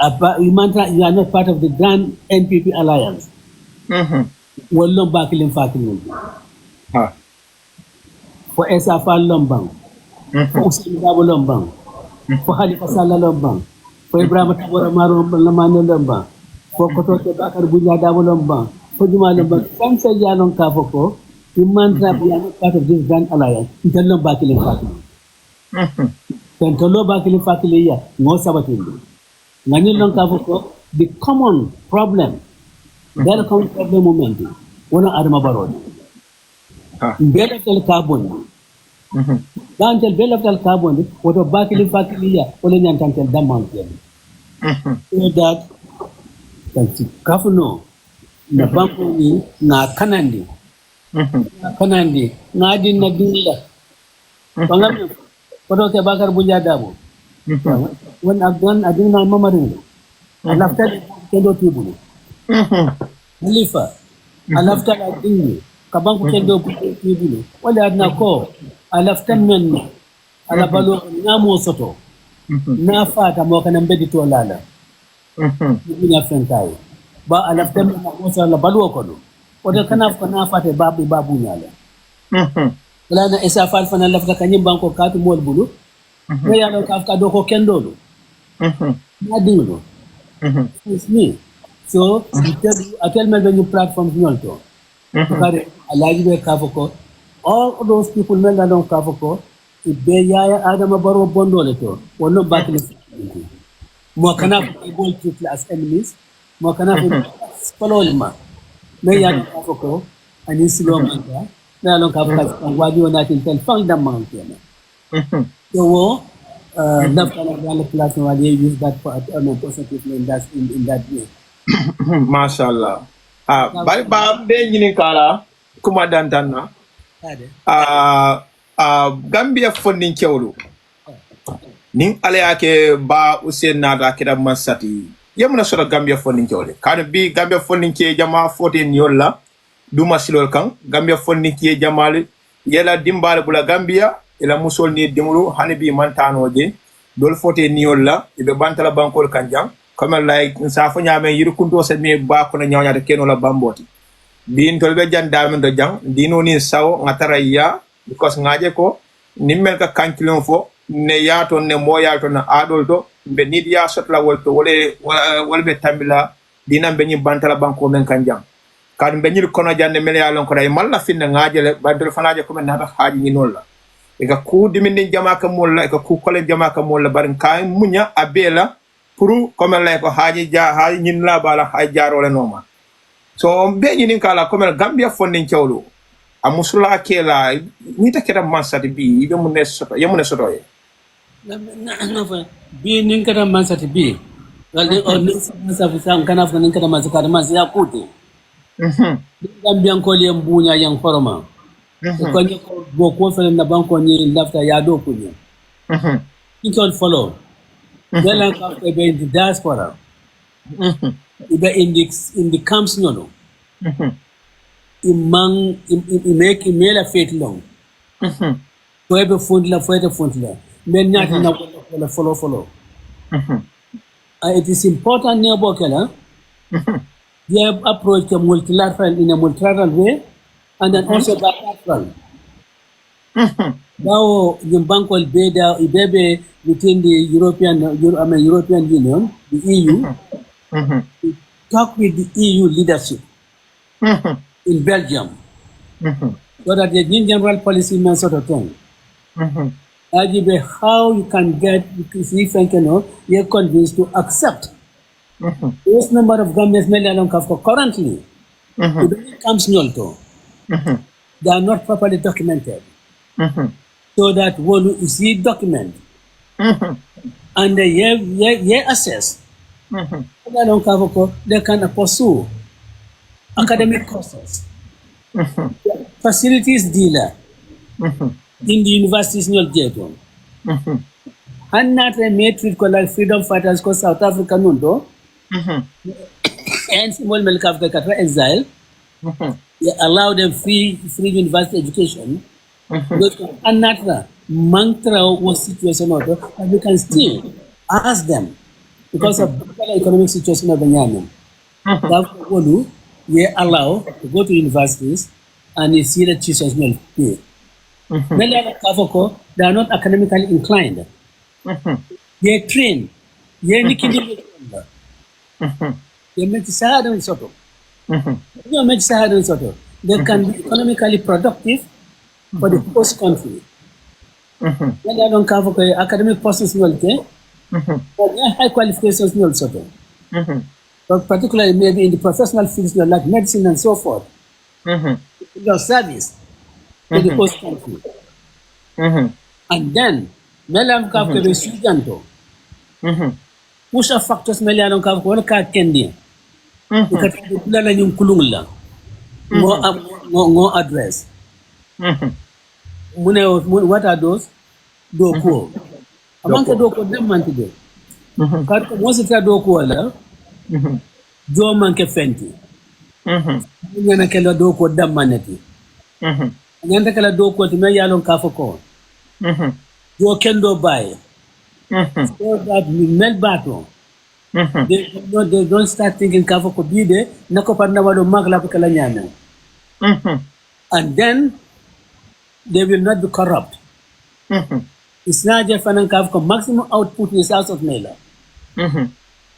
You are not part of the grand NPP alliance. Wallon Bakilin Fakin. For Esafal Lombang, for Usain Dabo Lombang, for Halifa Salah Lombang, for Ibrahim Tabora Maro Lamano Lombang, for Kotoke Bakar Buya Dabo Lombang, for Juma Lombang, Fansa Yanon Kavoko, you mantra we are not part of this grand alliance. You tell them Bakilin Fakin. Tentolo Bakilin Fakilia, no Sabatin. Nanilon Kavoko, the common problem, their common problem moment, one Adama Barod. Belaftal carbon. Dantel Belaftal carbon, what a Bakili Fakilia, only Nantantel Damountain. So that Kafuno, Nabamponi, Na Kanandi, Kanandi, Nadin Nadilla. What was the Bakar Bujadabo? When I've done, I didn't know Mamarin. I left that Kendo Tibu. Halifa, I left that I didn't. Kabanku Kendo Tibu. What I had now called, I left 10 men. Alabalo, Namo Soto. Na Fata Mokan and Betty to Alala. In a Fentai. But I left them also Alabaluokono. What a canaf Kanafate Babu Babunala. Lana is a far from a left the Kanyam Banko Katu Molbulu. Where I don't have Kadoko Kendolo. Nadino. It's me. So I tell me when you platform Nolto. I like the Kavoko. All those people men along Kavoko, if they Adama Baro Bondoleto, or no back in the Mokanaf able to class enemies, Mokanaf Spalolima, Mayan Kavoko, and in Silomanga, they along Kavaka, and what you are not in found the mountain. So, left platform, they use that positively in that way. Mashallah. Ba be kala kuma dantana. Gambia funding kewlu. Ning ale ake ba Usain nada kida masati. Yamuna sura Gambia funding kewle. Kana bi Gambia funding ke jama 14 yolla duma silol kan Gambia funding ke jamal yela dimbal bula Gambia ila musol ni dimulu hanibi mantano je dol 14 yolla ibe bantala bankol kanjang. Comme like safo nyame yiru kunto se mi ba ko na nyawnya keno la bamboti din tolbe jan damen do jang dino ni saw ngatara ya because ngaje ko nimmel ka kankilon fo ne yato ne mo yato na adol do be nidia sotla wolto wolbe tambila dina be ni bantala banko men kanjang kan be ni kono jande mel yalon ko day malla finna ngaje le bandol fanaje ko men nata haaji ni non la e ka ku diminde jama ka molla e ka ku kole jama ka molla barin kay munya abela pour comme lay ko haaji ñin la bala hay jaarole noma so be ñin kala comme Gambia funding ciowlu amusula kela ni takira mansati bi be mu ne soto yamune soto ye no fa bi nin kata mansati bi galde on ni safu sam kana fa nin kata mansati man ya kuti Gambia ko le mbunya yang forma ko ni ko go ko fe na banko ni lafta ya do kunye ni ko follow Then I come in the diaspora. In the camps, no. Make email a faith long. Forever fundla. Men not na follow. It is important near Bokela. They have approached a multilateral in a multilateral way, and then also bilateral. Now, the bank will be there, Ibebe within the European Union, the EU, to talk with the EU leadership in Belgium, so that the general policy man sort of thing. How you can get, you're convinced to accept this number of governments currently. It comes Nyolto. They are not properly documented. So that when you see document and they assess, they can pursue academic courses, facilities dealer in the universities in Jeton. And not a matrix like freedom fighters called South Africa Nundo and small Melkafka exile. They allow them free university education. Another mantra was situation, but you can still ask them because of the economic situation of the Nyaman. Therefore, they allow to go to universities and you see the teachers will pay. They are not academically inclined. They are trained. They make Saharan Soto. They make Saharan Soto. They can be economically productive for the host country. They don't cover academic process, but they have high qualifications also. But particularly maybe in the professional fields like medicine and so forth. Your service to the host country. And then, Melam Kafka is Sujanto. Push of factors Melian Kafka, what can't Kendi? Because the Pulanum Kulula. No address. What are those? Doko. Among the Doko, them man today. Once it's a Doko, Joe Manke Fenty. Yanakela Doko, them manati. Yantakala Doko to Mayalon Kafako. You kendo buy. So that we melt battle. They don't start thinking Kafo could be there, Nakopanawado Magla Kalanyana. And then they will not be corrupt. It's not just an Kafko maximum output is out of Mela.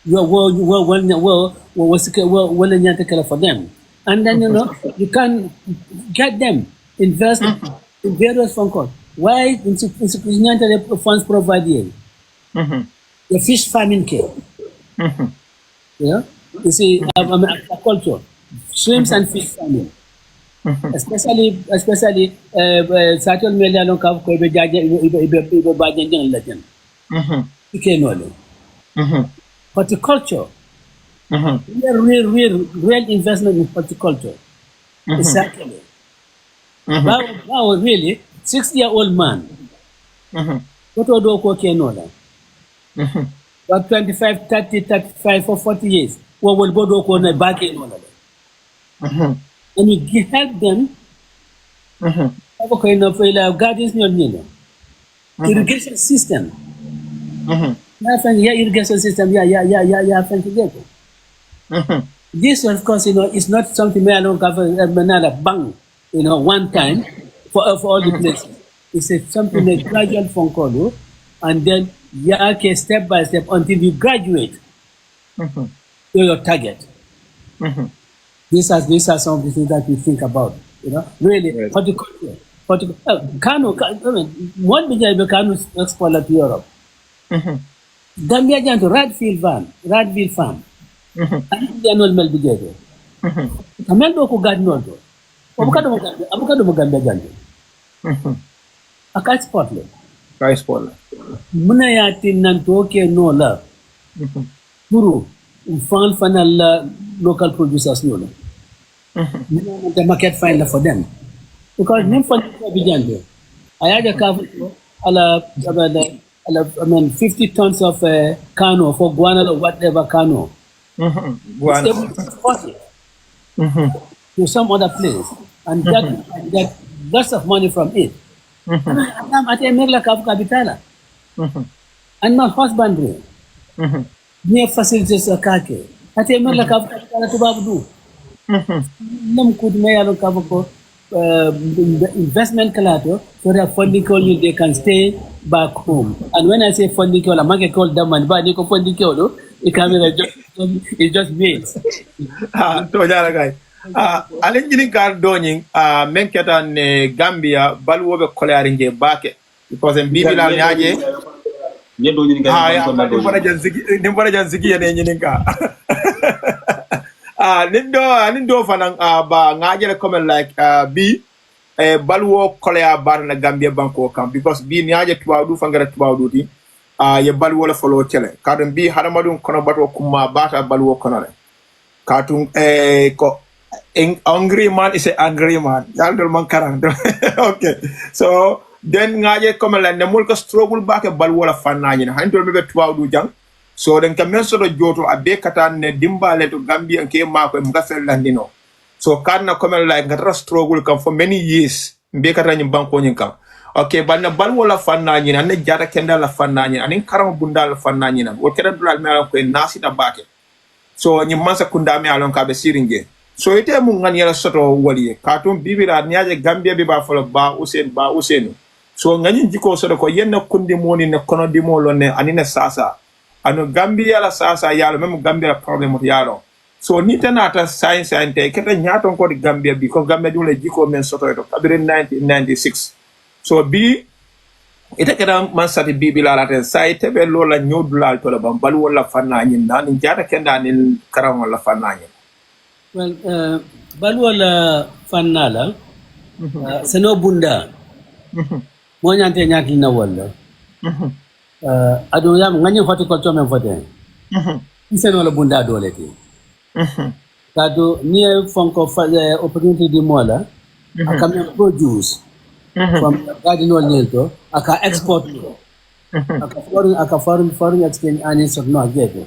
You well for them. And then you can get them invest in various phone calls. Why insufficient funds provided? The fish farming care. Yeah, you see, aquaculture, shrimps and fish farming, especially Saturn Melian Kav Kobe Bajan Legend. Horticulture, real investment in horticulture. Exactly. Wow, really, 60-year-old man. What would do Kenola? About 25, 30, 35, or 40 years. What will Bodo Kona back in all of it? And you help them. Have a kind of gardens, irrigation system. Irrigation system, thank you. This, of course, is not something I don't cover another bang, one time for all the places. It's something like gradual phone call, and then step by step until you graduate to your target. These are some of the things that we think about. Really, horticulture. Kano, what began Kano exporter to Europe? Gambia to Radfield Farm. And the annual Melbigate. Amendo who got no. Avocado Gambia. A cat spotlet. Rice Paul. Munayatin Nantoke no love. Guru, found final local producers no. The market finder for them. Because name for the I had a cover 50 tons of cano for guano or whatever cano. To some other place and get lots of money from it. And my husbandry near facilities a kake. At a merla to Babu. Num could mail investment collateral so that funding call you they can stay back home. And when I say funding call, I might call them and buy the funding call, it just means. Alin jini gar doñing menketa ne Gambia balwobe kolaringe bake because en bibila nyaaje ñedo ñini ga ko ni mbara jan zigi ne ñini ka nindo fanan ba ngaaje comme like bi balwo kolaya bar na Gambia banko kam because bi nyaaje tuwadu fangara tuwadu ti ye balwo la folo tele kadon bi hadamadum kono bato kuma bata balwo kono le katung ko angry man is an angry man. Okay. So then ngaje comme la ne mulka struggle back e bal wala fannaji na handol be tuwadu jang. So then kamen so do joto abe kata ne dimbale to Gambia ke mako mga landino. So kadna comme like ngatra struggle kam for many years be kata nyim banko nyin kam. Okay, but na bal wala fanna nyina ne jara kenda la fanna nyina anin karama bunda la fanna nyina wo keda dulal me ala ko nasi da bake so nyi mansa kunda me alon ka be siringe so ite mu ngan yala soto wali katum bibira nyaje Gambia bi ba folo ba Usain so ngani jiko soto ko yenna kundi moni ne kono di mo lonne anine sasa ano Gambia la sasa yalo même Gambia problem yalo so ni tanata science ante keta nyaton ko di Gambia bi ko Gambia dum le jiko men soto to kabire 1996 so bi ite keda man sati bibi la laten sa ite be lola nyodulal to la bam bal wala fanna nyin nan jata kenda ni karam wala fanna nyin well bal wala fanna la seno bunda mo nyante nyati na wala ado yam ngani horticulture men foten seno la bunda dole ti kado ni fonko opportunity di mola akam produce from cardinal nilto aka export aka foreign exchange earnings of no get do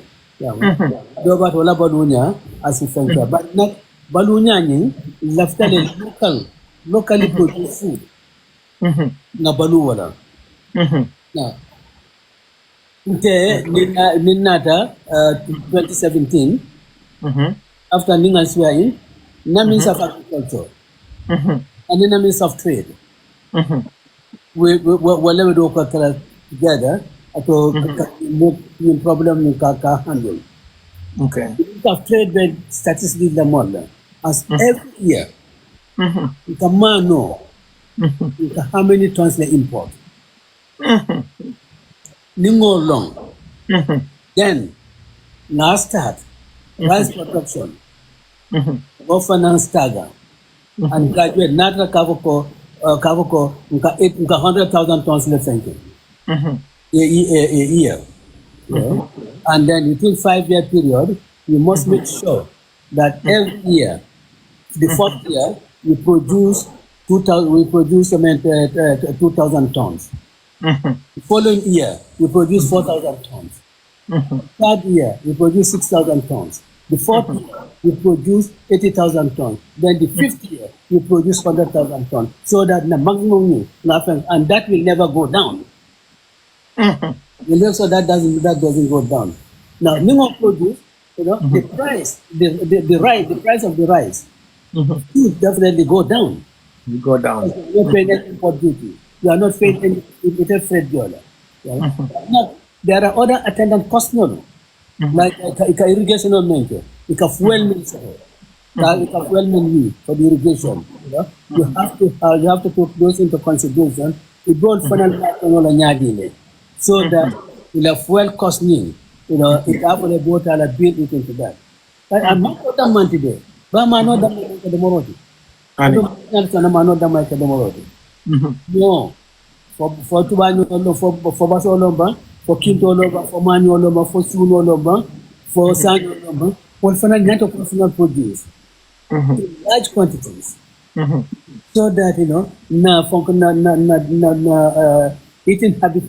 bat wala balunya asifenka but not balunya ni laftale locally produced food na balu wala na nte ninata 2017 after ninga swearing na means of agriculture and then means of trade we let do together to make problem in kaka handle okay of trade bed statistics the model as every year kamano how many tons they import ningo long then last start rice production finance stagger and graduate natra kavoko nka 100,000 tons left thinking a year and then within 5-year period you must make sure that every year the fourth year we produce 2,000 tons the following year we produce 4,000 tons third year we produce 6,000 tons the fourth year, we produce 80,000 tons. Then the fifth year, we produce 100,000 tons. So that the maximum, and that will never go down. So that doesn't go down. Now, minimum produce, the price, the price of the rice, will definitely go down. You go down. You pay any import duty. You are not paying any freight dollar. Now, there are other attendant costs. Like irrigation of nature, fuel mill, fuel mill for the irrigation. You have to put those into consideration. You don't funnel so that the fuel cost it have a boat and build it into that. I'm not the man today, but I'm not the man the Moroti. I'm not the man the Moroti. No, for Tubano, for Basolomba. For Kinto Loba, for Manual Loba, for Suno Loba, for San Loba, for net of personal produce in large quantities. So that eating habit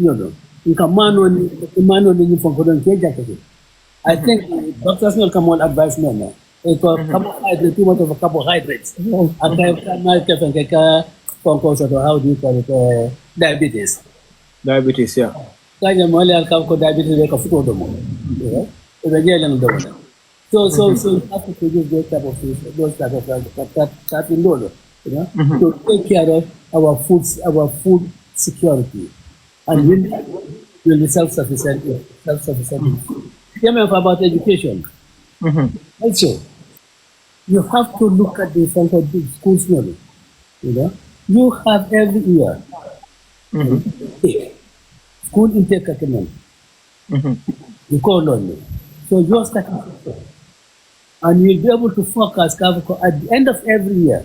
I think doctors will come on advice me. Carbohydrate, too much of a carbohydrates. How do you call it? Diabetes. Diabetes, yeah. Kaja mole alkako diabetes like a food domo. So you have to produce those type of food, those type of that in order, to take care of our food security, and we'll be self-sufficient. About education. Also, you have to look at the front of the schools. You have every year. School intake recommend. You call on me. So you're starting and you'll be able to focus at the end of every year.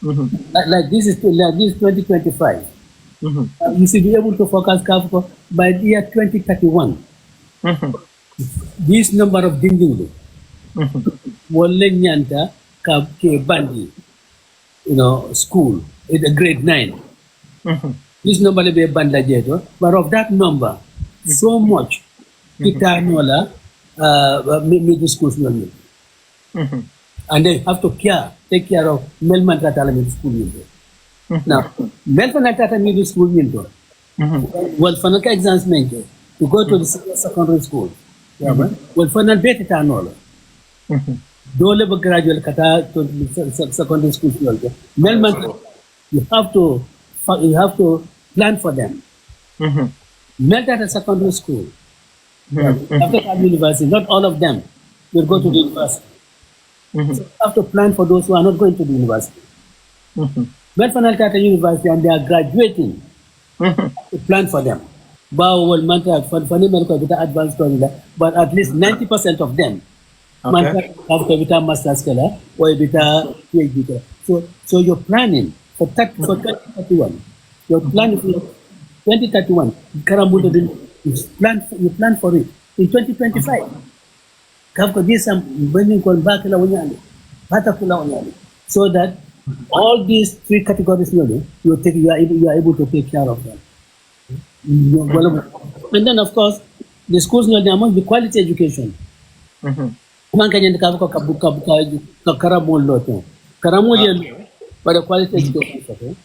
Like this is 2025. You should be able to focus by the year 2031. This number of dinding Wole Nyanta Ke Bandi, school in the grade 9. This number will be a bandajeto, but of that number, so much Kitanola middle school and they have to take care of Melman Catalan school. Now, men for Natata middle school mentor. Well, for the exams mentor to go to the secondary school. Yeah, well, for not better than all. Dole ba graduate kata to secondary school. Men, you have to plan for them. Men at a secondary school. After university, not all of them will go to the university. So you have to plan for those who are not going to the university. Men for at a university and they are graduating, to plan for them. Advanced, but at least 90% of them have to master's scholar or PhD. So you're planning for 2031. You're planning for 2031. You plan for it in 2025. So that all these three categories, you are able to take care of them. And then, of course, the schools there must be quality education. But the quality education.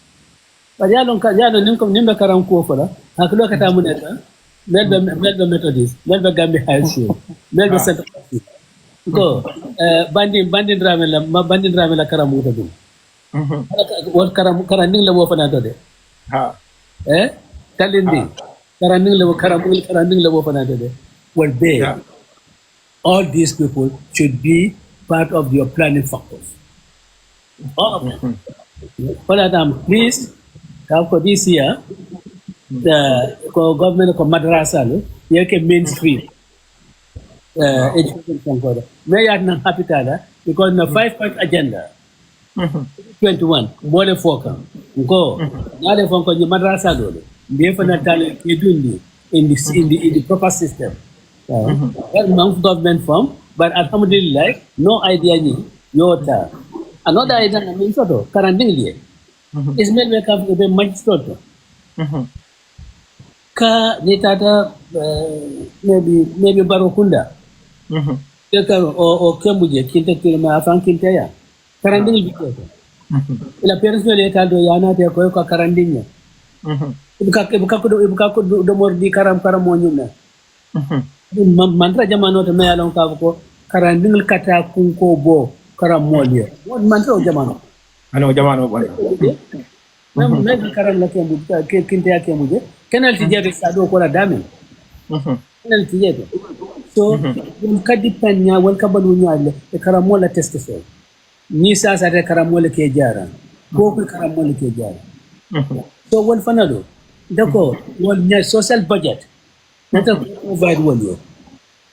But nimba karam ko fala haklo kata muneta melba Methodist melba Gambia High School melba Central go bandin drame la karam ko dum wal karam ning la mo fana de ha talindi karanning la mo fana de well they all these people should be part of your planning factors, all of them. But I'm pleased for this year, the government of Madrasa, mainstream education from God. May I not happy because in the 5-point agenda, 21, more than 4 go. Now the phone call Madrasa, in the proper system. Government form, but alhamdulillah, no idea ni yota. Another idea I mean so karanding is made make up the magistrate. Ka nitata maybe Barokunda. Or Kambuje, Kinta Kilma, Fankinta. Karanding dictator. La parents will let Aldo Yana de Koyoka Karanding. Ibukaku the more di Karamonuna. Mantra Jamano to Mayalon Kavako, Karanding Kata Kunko Bo, Karamolia. What mantra Jamano? I know Jamano. Maybe Karan Kintia Kamuje. Penalty jet is Sado Kola Dami. Penalty jet. So, Kadipanya, one Kabalunya, the Karamola testify. Nisas at a Karamola Kejara. Boku Karamola Kejara. So, one Fanado. Dako, one social budget. Not a provide one year.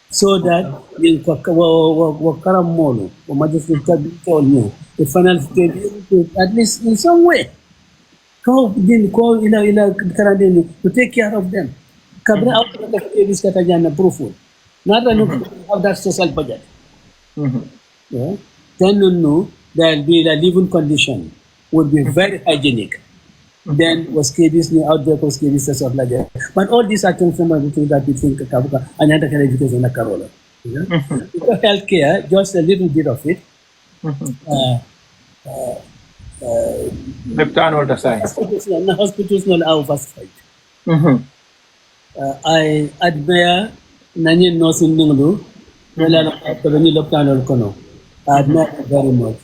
So that in Karamolo or Magistrate told me the final stage at least in some way. Call in Karandini to take care of them. Cabra out of this Katajana proof. Not have that social budget. Yeah. Then you know there will be the living condition would be very hygienic. Then was KB's new out there was KB's stuff like that. But all these are things that we think Kabuka and other kind of education like Carola. Healthcare, just a little bit of it. The science. Hospitals not oversight. I admire Nani Nosin Nungu, I admire very much.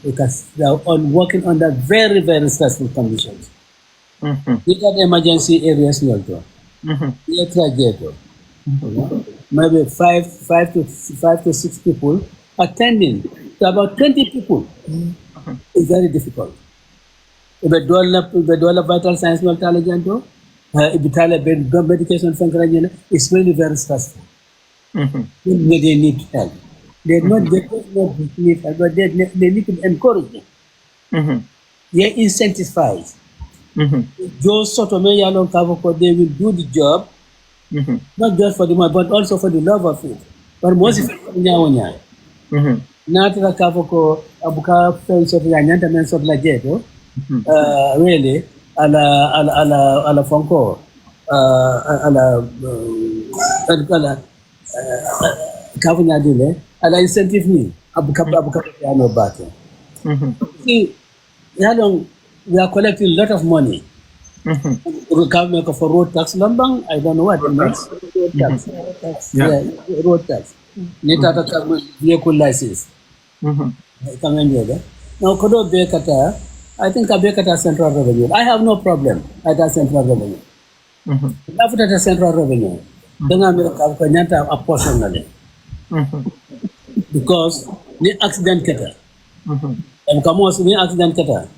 Because they are working under very, very stressful conditions. Look at emergency areas also. Maybe 5 to 6 people attending to about 20 people is very difficult. If you do vital science knowledge, if you medication function, it's really very stressful. They need help. They not need help, but they need to encourage them. They incentivize. Those sort of they will do the job, not just for the money, but also for the love of it. But most of it, not the Kavoko, Abuka, French of the men of Lageto, really, a la Fonco, Kavuna Dile, a la incentive me, Abuka Bata. See, we are collecting a lot of money. Mm-hmm. For road tax, Lambang, I don't know what it means. Road tax. Yeah, road tax. Vehicle license. Now, Kodo Bekata, I think Bekata Central Revenue. I have no problem at that Central Revenue. After the Central Revenue, then I'm going to apportionally. Because the accident kata. And come on, the accident kata.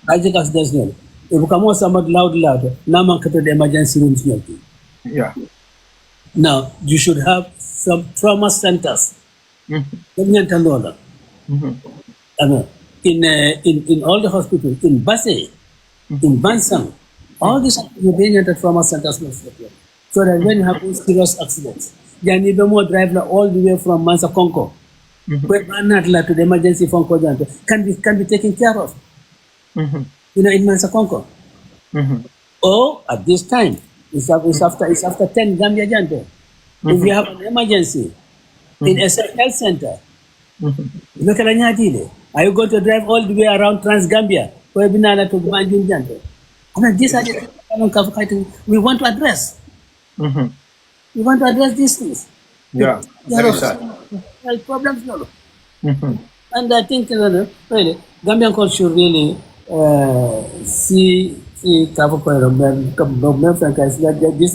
I think accident. If you come on somebody loud, now man kata the emergency rooms. Yeah. Now, you should have some trauma centers. In all the hospitals, in Basse, in Bansang, all these you're being at the trauma centers. So that when you have serious accidents, you need more driver all the way from Mansa Conco, to the emergency phone call can be taken care of. In Mansa Conco. Or at this time, it's after 10 Gambia Janto. If you have an emergency in a health center, are you going to drive all the way around Trans-Gambia? These are the things we want to address. We want to address these things. Yeah, health problems. And I think really, Gambian culture should really see these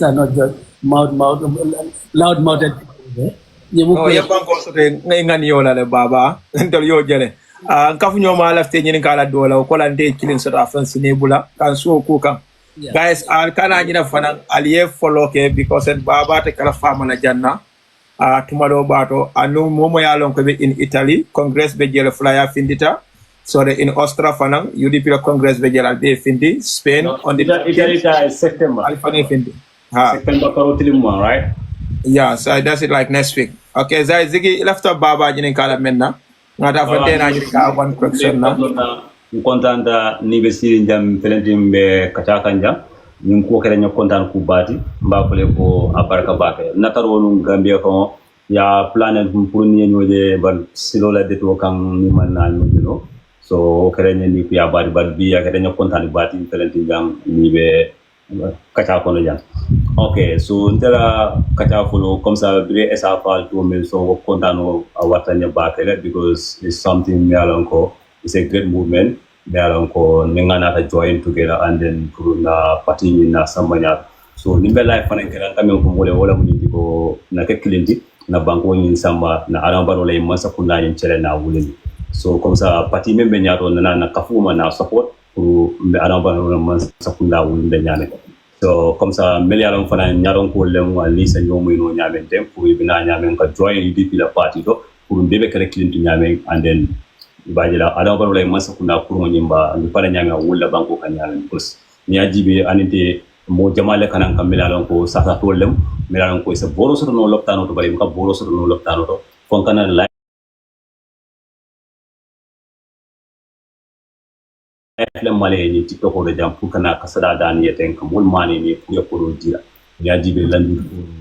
are not just loud-mouthed people. Oh, yeah, banko so ngani yola le baba ndol yo jele kafu nyoma lafte nyini kala dola ko la ndey kilin so afan sinebula kan so ko kan guys al kana nyina fanan aliye foloke because baba te kala fama na janna tumado bato anu momo yalon ko be in Italy congress be jele flyer findita so in Austria fanan UDP congress be jele be findi Spain on the Italy September alfani findi September karotilimu, right? Yeah, so I does it like next week. Okay, Zai Ziggy left up Baba Jinin Kala Menna. Not after 10 I one question now. Content Nibesi Jam Pelentim be Kachakanja, Nimko Kenya content Kubati, Bapole ko Aparka Bake. Nataro Gambia ko ya planet Puni de but Silola de Tokang Niman, you know. So Kenya Nipia Badi but be a Kenya content Bati Pelentim Jam Nibe. Kacha okay, so ndela kacha follow comme ça bre esa fal to me so kontano awatanya bakele because it's something me alonko it's a great movement me alonko ngana ta join together and then na party na samanya so nimbe life fanan kera kame ko mole wala mun diko na ke clienti na banko ni samba na aramba wala masa kunna yin chere na wulini so comme ça party membe nyato na kafuma na support pour me aramba wala masa kunna wulinde nyane so comme ça melialon fana nyaron ko lem wa lisa nyomo no nyamen dem pour bina nyamen ka join UDP la party do pour bebe kare client nyamen and then bajila ada baro lay masa kuna pour nyimba ni fara nyamen wulla banko kan nyamen bus ni ajibe anite mo jamale kanan kam melialon ko sasa to lem melialon ko se boro so no loptano to bari ka boro so no loptano to fon kana la FM male ni tiktok ko jam pour kana kasada dani yeten kam wol mani ni pour ko dira ya jibe landi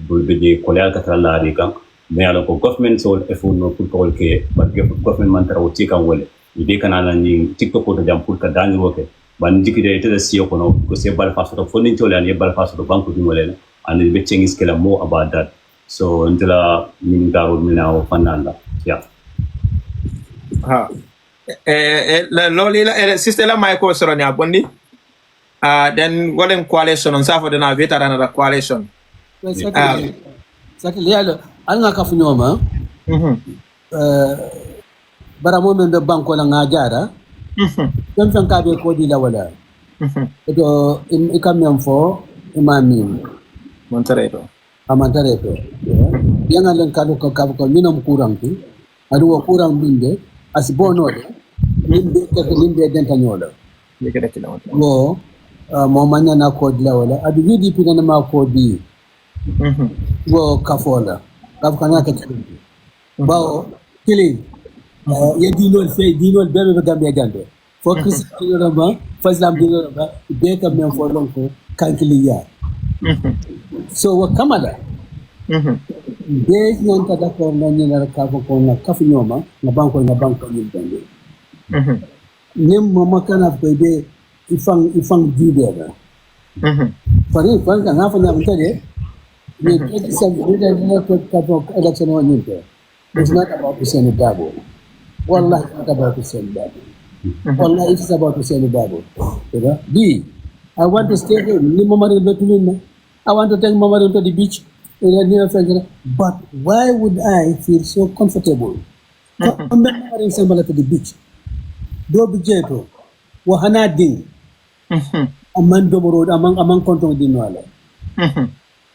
do beje ko leal katala ri kam me ala ko government so effort no pour ko ke but government man tara wuti kan wole ide kana ni tiktok ko jam pour ka dani woke ban dikide te da siyo ko no ko se bal faso to fondin to lan ye bal faso to banko dum wole and the betting is kala more about that so until min garo mina fananda yeah loli sister la mai ko soro ni abondi then golden coalition on safo na veteran na coalition sakili yalo alanga kafunyoma bara mo men be banko la ngajara dem tan ka be ko di la wala to ikamem fo imami montareto yanga len kadu ko ko minam kurangi adu wo kurang binde asibono limbe denta nyola mo mo manya na ko dila wala adu UDP na ma ko di wo kafola kaf kana ka bawo kili ye dinol fe dinol bebe Gambia gande focus dino ba faslam dino ba be ka men fo lonko kankili ya so wa kamala Des nyanta d'accord na nyina ka ko na kafu nyoma na banko ni bande nem mama kana ko be ifang jube for instance nga fa nyam tade ni kedi sa buda na ko ka election on yinte it's not about to send Darboe wallahi it's not about to send Darboe wallahi it's about to send Darboe you know I want to stay here ni mama re betulina I want to take mama to the beach but why would I feel so comfortable mama re to the beach do budgeto wa hana ding among domoro among konton dinwala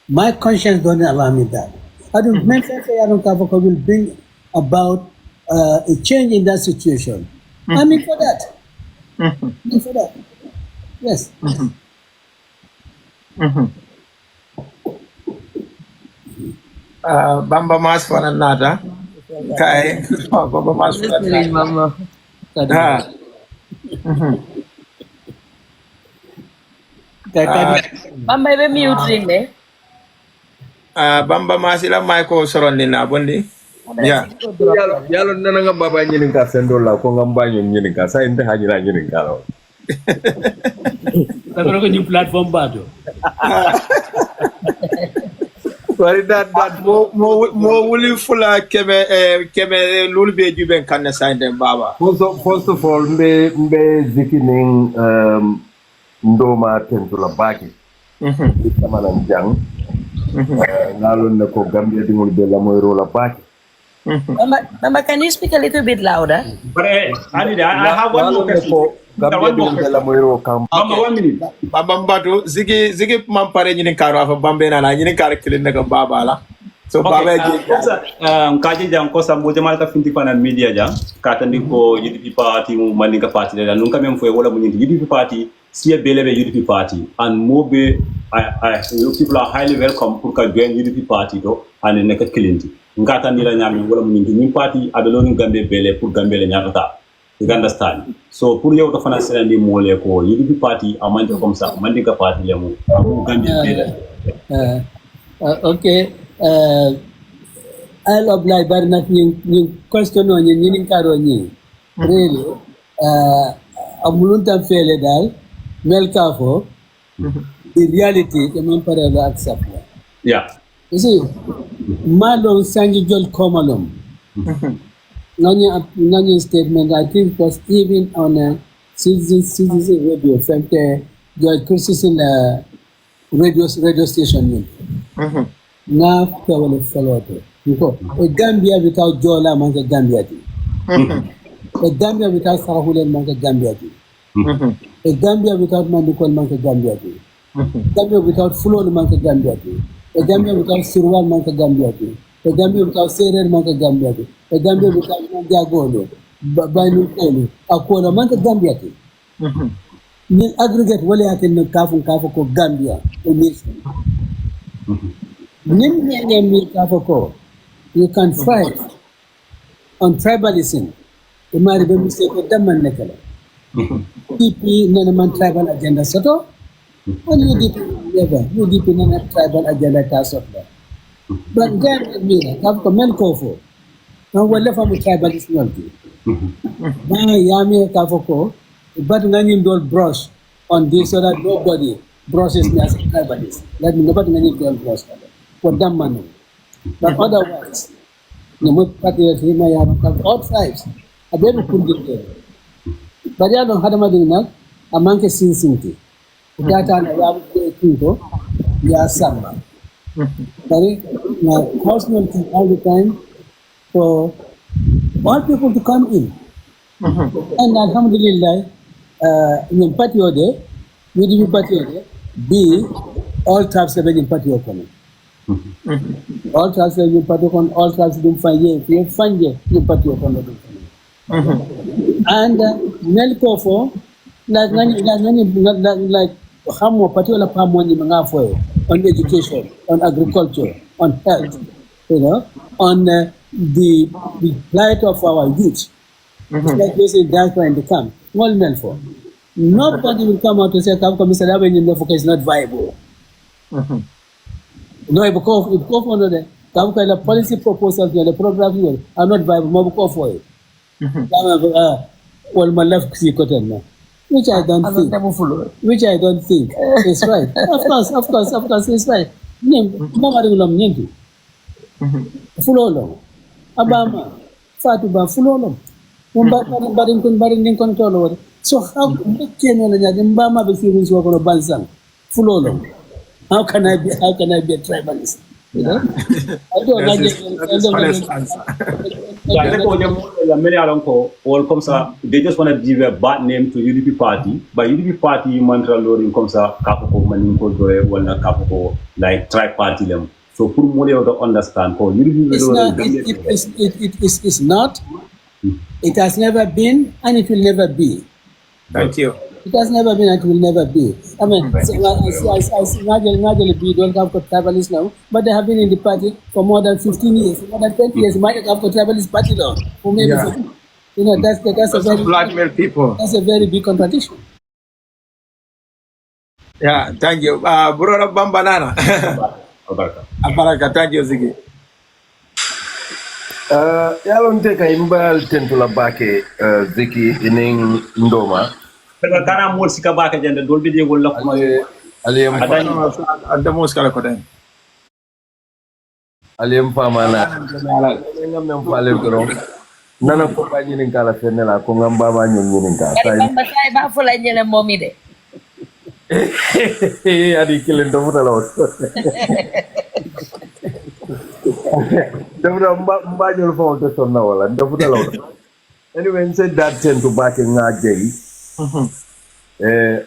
my conscience don't allow me that I don't mention I don't cover will bring about a change in that situation I'm in for that in for that yes Bamba mas fana nata kai Bamba mas fana mama Bamba be mute ne Bamba masila Michael Soroni na bondi ya yalo nana nga baba nyini ka sendo la ko ngam banyo nyini ka sa inte haji la nyini ka lo ko ñu platform bato wari dat mo wuli fula keme lulu be juben kanne sande baba first of all mbe zikinin ndoma tentula baki tamana jang ngalon ne ko Gambia dingol be la moy rola baki Mama, can you speak a little bit louder? But Anida, I have one more question. Mama, 1 minute. Baba Mbatu, Ziggy Mampare in Kara for Bambena, and Kara killing the Babala. So, Baba, Kaji Jam Kosa Mojamalka Fintipan and Media Jam, Katandiko, UDP Party, Manika Party, and Nunkam for Walla UDP Party, see a Beleve UDP Party, and Mobe, people are highly welcome to join UDP Party and a naked killing. Ngata nila nyami wala muningi ni party abeloni Gambia bele pour Gambia le nyata you understand so pour yow to fana sela ndi mole ko UDP party amande comme ça amande ka party le mu Gambia bele okay I love like bar nak ni question on ni karo ni really amulun tam fele dal mel kafo the reality the man pare la accept yeah you see Malon Sanji Jol Komalom. Nanya statement, I think, was even on a citizen radio, Femke, George Christensen radio station. Now, I will follow it. A Gambia without Jola, Manka Gambia. A Gambia without Sahulan, Manka Gambia. A Gambia without Mandukol, Manka Gambia. Gambia without Fulon, Manka Gambia. A Gambia without Surwan Manka Gambia, a Gambia without Serer Manka Gambia, a Gambia without Mandiagolo, Binu Kolu, a Kola Manka Gambia. Nil aggregate Waliakin no Kafako Gambia, a nation. Nim Kafako, you can fight on tribalism. You might be mistake with Daman Nekala. PP Nanaman tribal agenda Soto. And UDP na tribal agenda task of that. But then me, have comment kofo. Now wala fa mo tribalist nolti. Na yami kafoko, but ngani don't brush on this so that nobody brushes me as a tribalist. Let me nobody ngani don't brush for them man. But otherwise, no mo patriotism ya all tribes. Abebu kundi. But ya no hadama dinna amanke sinsinti. Data na yabu kinto ya samba. But my personal thing all the time for all people to come in. And alhamdulillah, in party ode, UDP party ode, B, all tribes have been in party ode. All tribes have been party ode, all tribes have been fine, in party ode. And Nelko like how more particular palm money on education, on agriculture, on health, on the plight of our youth. Like they say, diaspora in the camp. All men for. Nobody will come out to say, Mr. Avenue is not viable. No, because if one of the policy proposals, the programs are not viable, more for it. Well, my left see cotton, which I don't think. Which I don't think is right. Of course, it's right. Mama Ringlam Ninti. Fulolo. Abama. Fatuba Fulolo. Barin control over. So how can Mbama be serious work on a bansan? Fulolo. How can I be a tribalist? You know? I don't they just want to give a bad name to UDP party, but UDP party mantra loading comes up Kapuko Maninko Dore, Wana Kapuko, like tri-party them. So put more to understand. It's not. It has never been, and it will never be. Thank you. It has never been and it will never be. I mean, I imagine we don't have tribalists now, but they have been in the party for more than 15 years, more than 20 years. Might have tribalist party now. For maybe you know, that's a very blackmail people. That's a very big contradiction. Yeah, thank you. Brother Bambanana. Abaraka, thank you, Ziggy. Yalon teka imbal tentula bake Ziki ining ndoma. Pero kana mo sika baka jende dolbi de wala ko aliyem adamos kala ko den. Aliyem famana. Ngam mem fale goro. Nana ko ba nyinin kala fenela ko ngam baba nyinin kala. Sai ba fula nyele momi de. Adi kilen do mutala wot. Dabra mba nyol fa wot sonna wala do mutala wot. Anyway, said that tend to back in Najay.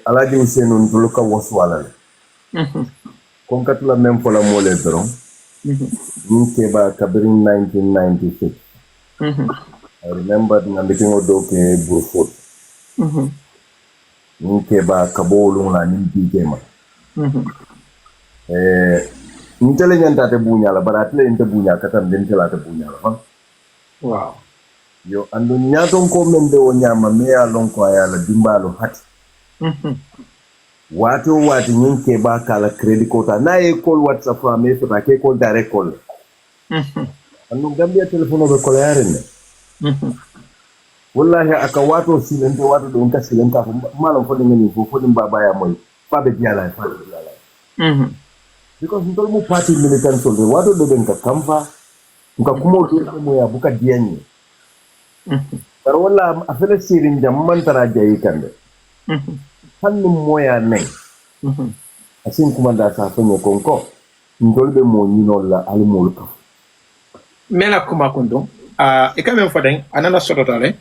Alaji Usenu Nduluka was wala. Konkatula mempola mole dron. Nkeba Kabirin 1996. I remember na meeting odoke Burford. Nkeba Kabolu na nimpi kema. Ntele nyanta te bunyala baratle inte bunya katam dentela te bunyala. Wow. Yo ando nyaton ko mende o nyama meya lonko ayala dimbalo hati. Watu nyinke ba kala credit kota na e call WhatsApp fa me fa ke call direct call. Ando Gambia telefono be call yare ne. Wallahi aka wato silente wato don ka silenta fa malon fo ngani fo dim baba ya moy fa be diala. Because ntol mu party militant soldier wato do den ka kamfa nka kumo do mo ya buka dianye. Pero wala afele sirin jamman tara jayi kande. Hanni moya nei. Asin kumanda sa fenye konko. Ndolbe mo nyino la ali molka. Mela kuma kundo. Ikame mfaden anana sototale.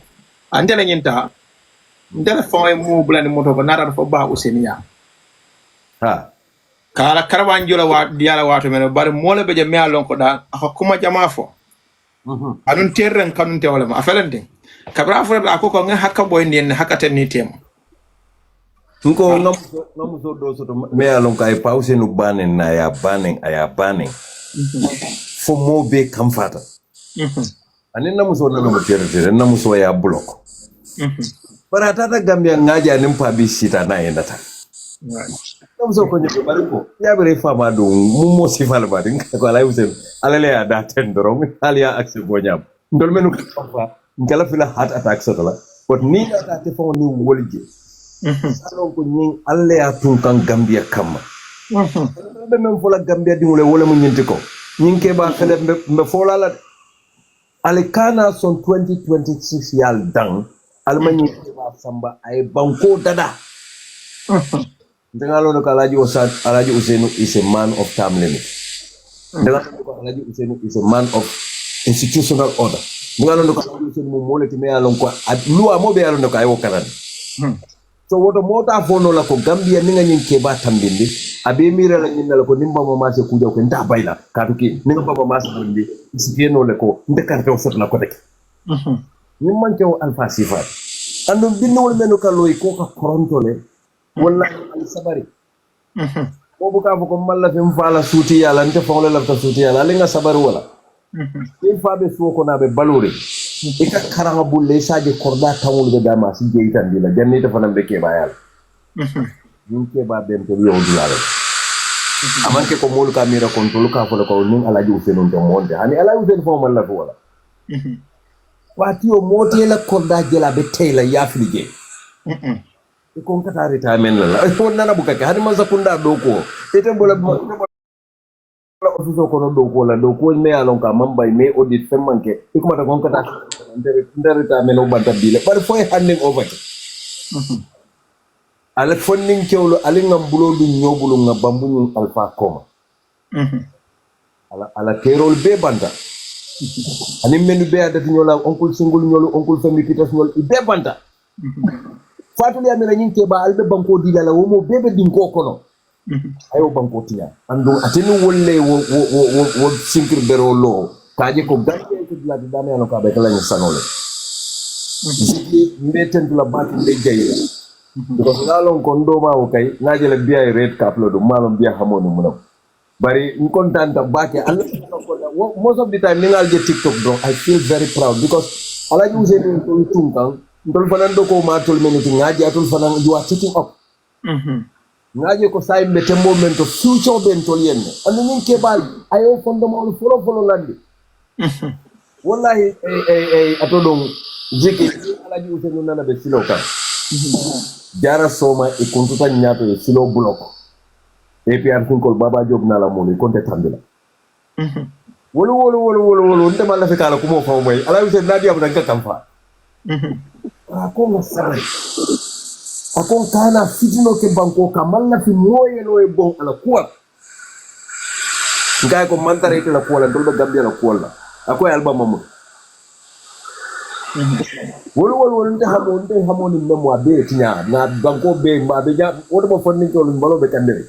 Andele nyinta. Ndele fon mu bulani moto ko nara fo ba useniya. Ha. Kala karawan jola wa diala wato men bari mole be je me alon ko da kuma jama fo. Anun terren kanun te wala ma afelente kabra fure ba ko nga hakka boy ni hakka tan ni tem nko ngam so do so me alon kay pause nu banen na ya banen fo mo be kam fata anin namu so na mo terre namu so ya block bara tata Gambia ngaja nim pa bi sita na yenda ta namu so ko nyi bari ko ya bare fama do mu mo sifal ba din ko ala usen alale ya da ten dorong alia aksi bonyam ndol menu fa ngala fila heart attack sotala but ni ta te fo ni wolje salon ko nyi alle ya tun kan Gambia kamma be men fola Gambia di wala mo nyinti ko nyinke ba fele be fola la ale kana son 2026 yal dang almani ba samba ay banko dada ndengalo no kalaji alaji Usenu is a man of term limit. Alaji Usenu is a man of institutional order. Ngalo no Alaji Usenu mo moleti me alon ko luwa mo be alon ko ay wokanan. So woto mota fono la ko Gambia ninga nyinke ba tambindi abe mira la nyinna ko nimba mama se kuja ko nda bayla katuki ninga baba masa bondi isifieno le ko ndekarte o sotla ko tek. Nyimman ke o alfa sifat. Andum binno meno kaloy ko ka korontole wallahi al sabari bobu ka ko malla fim fala suti yalla nte fawle la ta suti yalla linga sabari wala fim fa be so ko na be balore e ka karanga bulle saje korda tawul be dama si jeytan dila janni ta fanam be ke bayal ñu ke ba ben to yow dulale amanke ko molu ka mira kontrol ka fo ko nin alaji Usenu to monde hani alaji Usenu fo malla fo wala Patio motela korda jela be tayla yaflige ko kata retirement la won nana bukake hadi man sakunda do ko ete bola office ko no do ko la do ko me alon ka mamba me audit fem manke ko mata gon kata retirement o banta bile bar foy handing over ala funding kewlo ali ngam bulo du nyobulu ngam bambu ñu alfa koma ala terol be banta ani menu be adati ñola oncle single ñolu oncle family pitas ñol be banta fatul ya mena ñinke ba albe banko dilala wo mo bebe din ko kono ayo banko tiya ando atenu wolle wo sinkir bero lo kaje ko gaje ko la dame ano ka be kala ñu sanole meten la bati le jeyla ko ngalon ko ndoma o kay najela biya red kaplo do malum biya hamoni munam bari ñu contenta bake Allah most of the time ningal je TikTok do I feel very proud because ala ju se ni to tunkan ndol fanan do ko ma tol meniti ngaji atul fanan you are taking up ngaji ko say mbete momento future ben tol yenne andi ñin ke bal ayo fondo mo folo landi wallahi atodon jiki ala ju se no nana be silo kan jara soma e kontuta nyato e silo block et puis artinkol baba job na la moni konte tambila wolo ndema la fekala ko mo fa moy ala wite nadi am dan ka fa ko nga sabai akon kana fitino ke banko kamalla fi moye no e bon ala kuwa ngay ko mantare te la kuwa doldo gambia la kuwa akoy alba mamu wolo nde hamo ni memo abe tinya na banko be ma be ja wodo mo fonni ko lu mbalo be kandere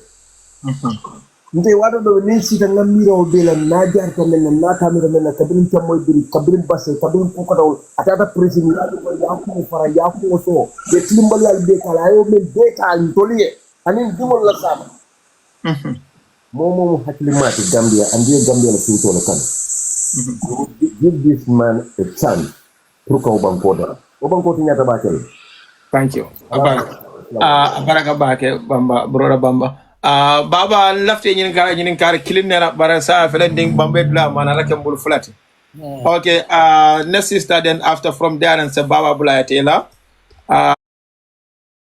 nte wado do ni sita ngamiro be la na jarta men na kamera men na kabrin tamoy biri kabrin basse kabrin ko ko daw atata president adu ko ya ko fara ya ko so be timbal yal be kala yo men be tal toliye anin dimol la sama momo haklimati Gambia andi Gambia la futo la kan give this man a chance pour ko banko da o banko tinyata ba kel thank you abaraka bake bamba broda bamba baba lafte ñinin kar kilinera bara sa felending bambe la mana la kembul flat okay next sister then after from there and say baba bulayate la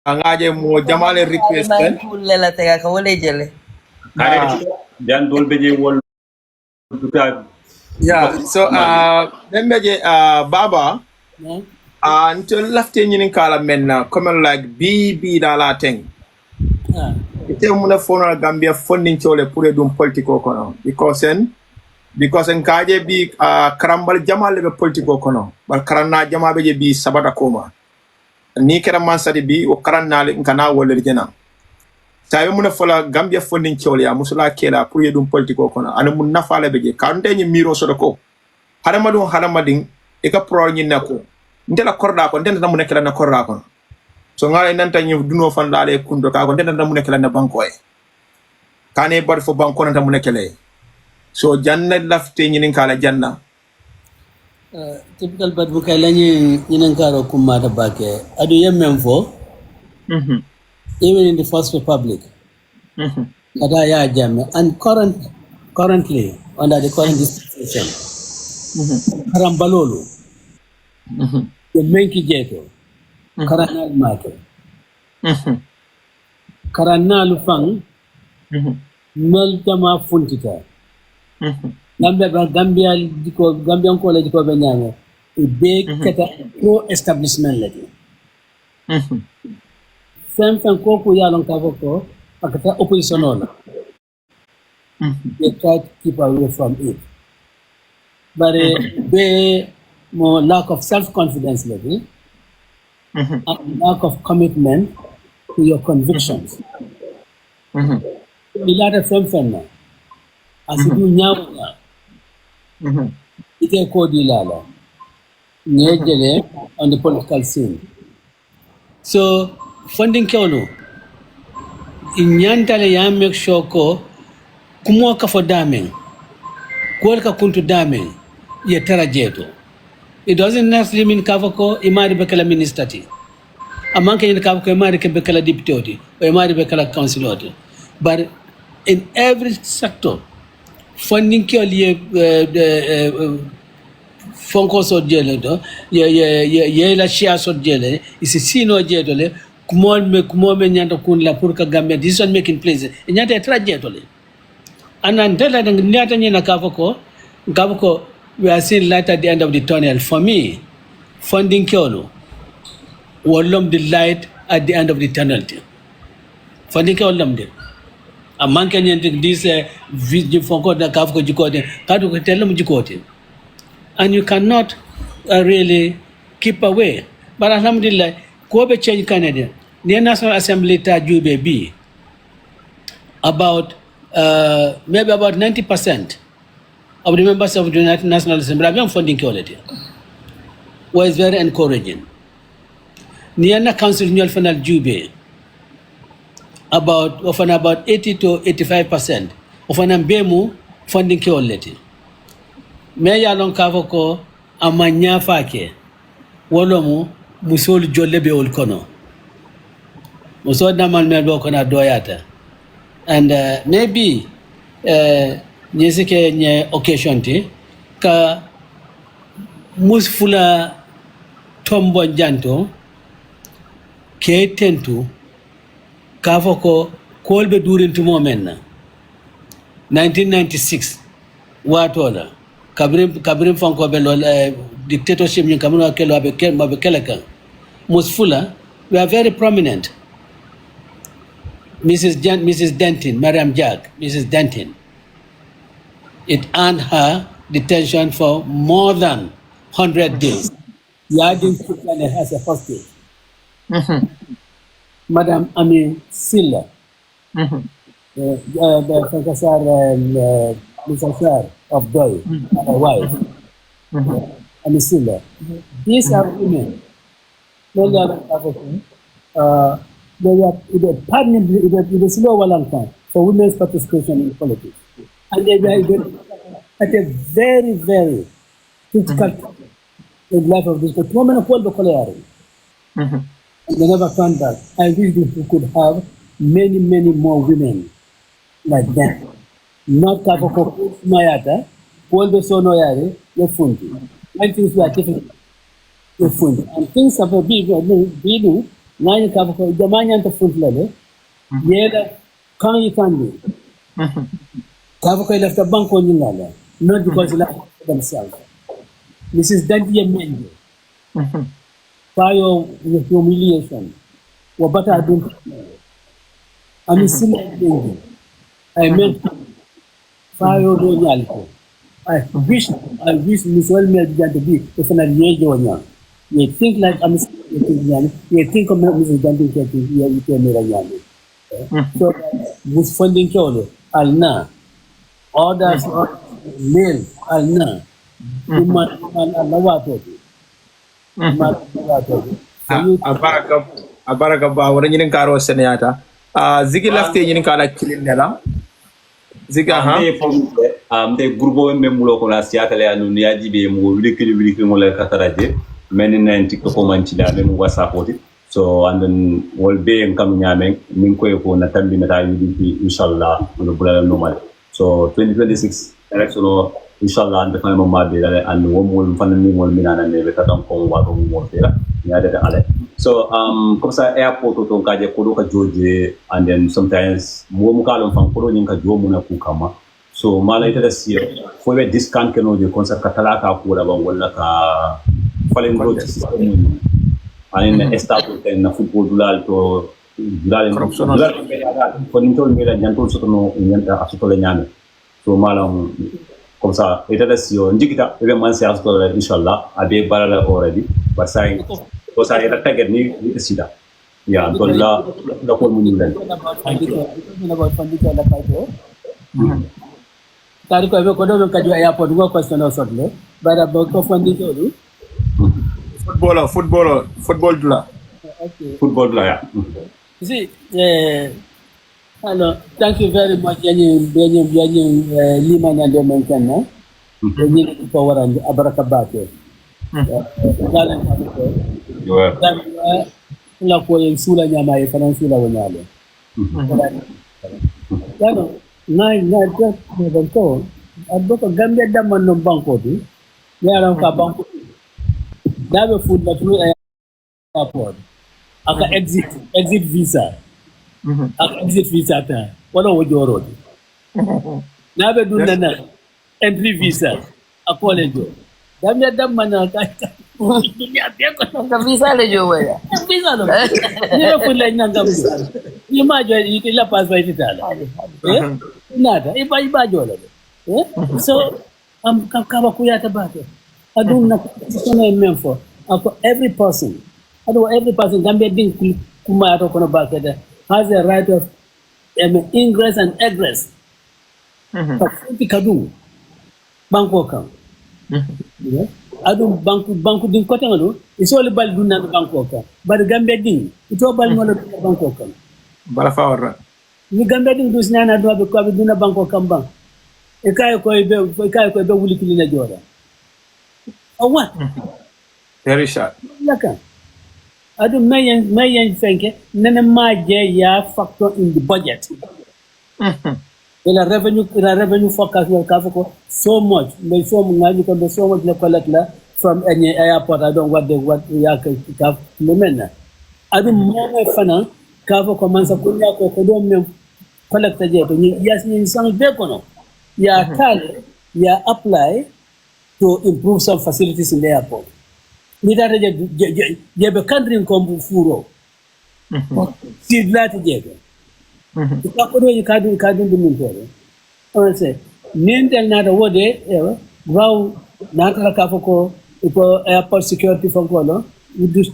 ngaje mo jamale request lela tega ko wole jele dan dol beje wol duta yeah so membeje baba until lafte ñinin kala menna comme like bi dala teng ite muna fona Gambia funding chole pure dum politiko kono because en kaje bi karambal jamale be politiko kono bal karanna jamabe je bi sabata koma ni kera man sadi bi o karanna le kana wolle jena tawe muna fola Gambia funding chole ya musula kela pure dum politiko kono ana mun nafale be je kante ni miro so ko hadamadin e ka pro ni nako ndela korda ko ndenda mun nekela na korda ko so ngala nanta ñu duno fan dalé kundo ka ko ndenda mu nekela na banko e kané bar fo banko nanta mu nekele so janna lafté ñi kala janna typical bad bu kay lañi ñi karo kumma ta baké adu yemem fo even in the first republic kada ya jamme and currently under the current dispensation karambalolu the menki jeto karanal mato karanal fang mel jama funtita Gambia diko Gambian college ko benyame e be keta pro establishment lati fem ko ko yalon ka ko akata opposition ola they try to keep away from it but be more lack of self-confidence lati and lack of commitment to your convictions. Ilata femfenna asidu nyawna ite ko dilala ngejele on the political scene. So funding kewlo inyantale ya make sure ko kumo ka fo damen ko ka kuntu damen ye tarajeto. It doesn't necessarily mean Kavako, Imari Bekala Ministati. Among the Kavako, Imari Bekala Deputy, or Imari Bekala Councilor. But in every sector, funding fonko so jele do ye la chia so jele isi sino jeto le kumol me nyanta kun la pour ka Gambia decision making place e nyanta tra jeto le anan dela de nyata nyina kafako we are seeing light at the end of the tunnel. For me, funding Kyolo will the light at the end of the tunnel. Funding Kyolo, a man can enter this vision for God that Kafko Jikote, Katu tell them Jikote. And you cannot really keep away. But Alhamdulillah, Kobe change Canada. The National Assembly Taju baby about maybe about 90%. Of the members of the United National Assembly funding quality was very encouraging. Niana Council New Final Jube about 80 to 85% of an ambemu funding quality. Meya long kavoko amanya fake wolomu musol jolebe olkono. Musod namal melbo kona doyata. And maybe nyesike nye occasion ti ka musfula tombo janto ke tentu ka foko kolbe durintu momenna 1996 watola kabrim fanko be lol dictatorship ni kamuna kelo abe keleka musfula we are very prominent. Mrs. Denton, Mariam Jack, Mrs. Denton. It earned her detention for more than 100 days. Yarding Kitana as a hostage. Madam Silla, the Professor of Doi, her wife, Silla. These are women. They were permanently, it is slow long time for women's participation in politics. And they were at a very, very critical time in the life of this country. Women of all the color. And they never turned back. I wish we could have many, many more women like that. Not Kafoko Mayata, all the Sono Yari, the Fundi. When things were difficult, the Fundi. And things have been nine Kafoko, the Manyan to Fundi level, yet can you can do. Kafoko left a bank on Yingala, not because they left themselves. This is Dandy Mendy. Fire with humiliation. Wabata I don't I'm still I meant fire do I wish Miss Wellmer began to be if an age. You think like I'm you think of Mrs. Dandy you so with funding Kyolo, Alna. Others male Alna. Abaraka ba wala ñinen karo seneyata zigi lafte ñinen kala kilinela ziga ha de grupo memmulo ko la siatale anu niaji be mo wili mo la kataraje men nanti ko manci da men whatsapp oti so and then wol be en kam nyame min ko na tambi meta yidi inshallah no bulala normal so 2026 election inshallah and define ma be and womol fanani wol minana ne be tatam ko wato mo fera nyaade ale so comme ça airport to kaje ko do ka joje and then sometimes mo mu kalon fan ko do nyin ka jomu na ku kama so mala ita da siyo fo be discount ke no je kon sa katala ka ko da ban wala ka falen do anin estado na football dulal to dulal ko ni tol mela nyantol soto no nyanta asuto le nyame so malam comme ça ita da siyo njikita be man se asuto inshallah abe barala already basai ko sa ita taget ni sida ya to la ko mun len tari ko be ko do ka jo airport go question o sotle bara bo ko fandi to du football dula okay football dula ya see hello thank you very much yani lima na do men kan na ni ko warande abaraka bake dalan ko la ko yen sula nyama e fanan sula wonyale yano na to ko adoko Gambia damman no banko di Yaran ka banku. Dabe food na through airport. Aka exit visa. Aka exit visa ta. Wala wo joro. Nabe dunna na entry visa. Akole jo. Gambia dam mana ka. Dunia dia ko Visa le jo waya. visa no. Ni food la nyanga visa. Ni ma jo ila passport itala. Nada. Iba jo la. So kaba kuyata bate. I don't know for every person. I know every person Gambia ding kumato kono bakeda has a right of ingress and egress. Tapi kadu banko kam. Adu banku ding kote ngalo isoli bal dunna banko kam. But Gambia ding ito bal ngalo banko kam. Bala fawra. Ni Gambia ding dus nana do be ko dunna banko kam bang. E kay ko be wuli kilina jora. Or what? Very sharp. Laka. Adu mayan fenke nana maje ya factor in the budget. The revenue forecast will cover so much. They so much from any airport. I don't what we are have lemena. Adu mama fana cover commence kunya ko kodom collect jet ni yes ni sang bekono. Ya kale ya apply to improve some facilities in the airport. Nidata jebe country nkombu furo. Sidlati jebe. Ikakoro yikadu ndimintere. Onse, nintel nata wode, wow, nata la kafoko, ipo airport security funkolo,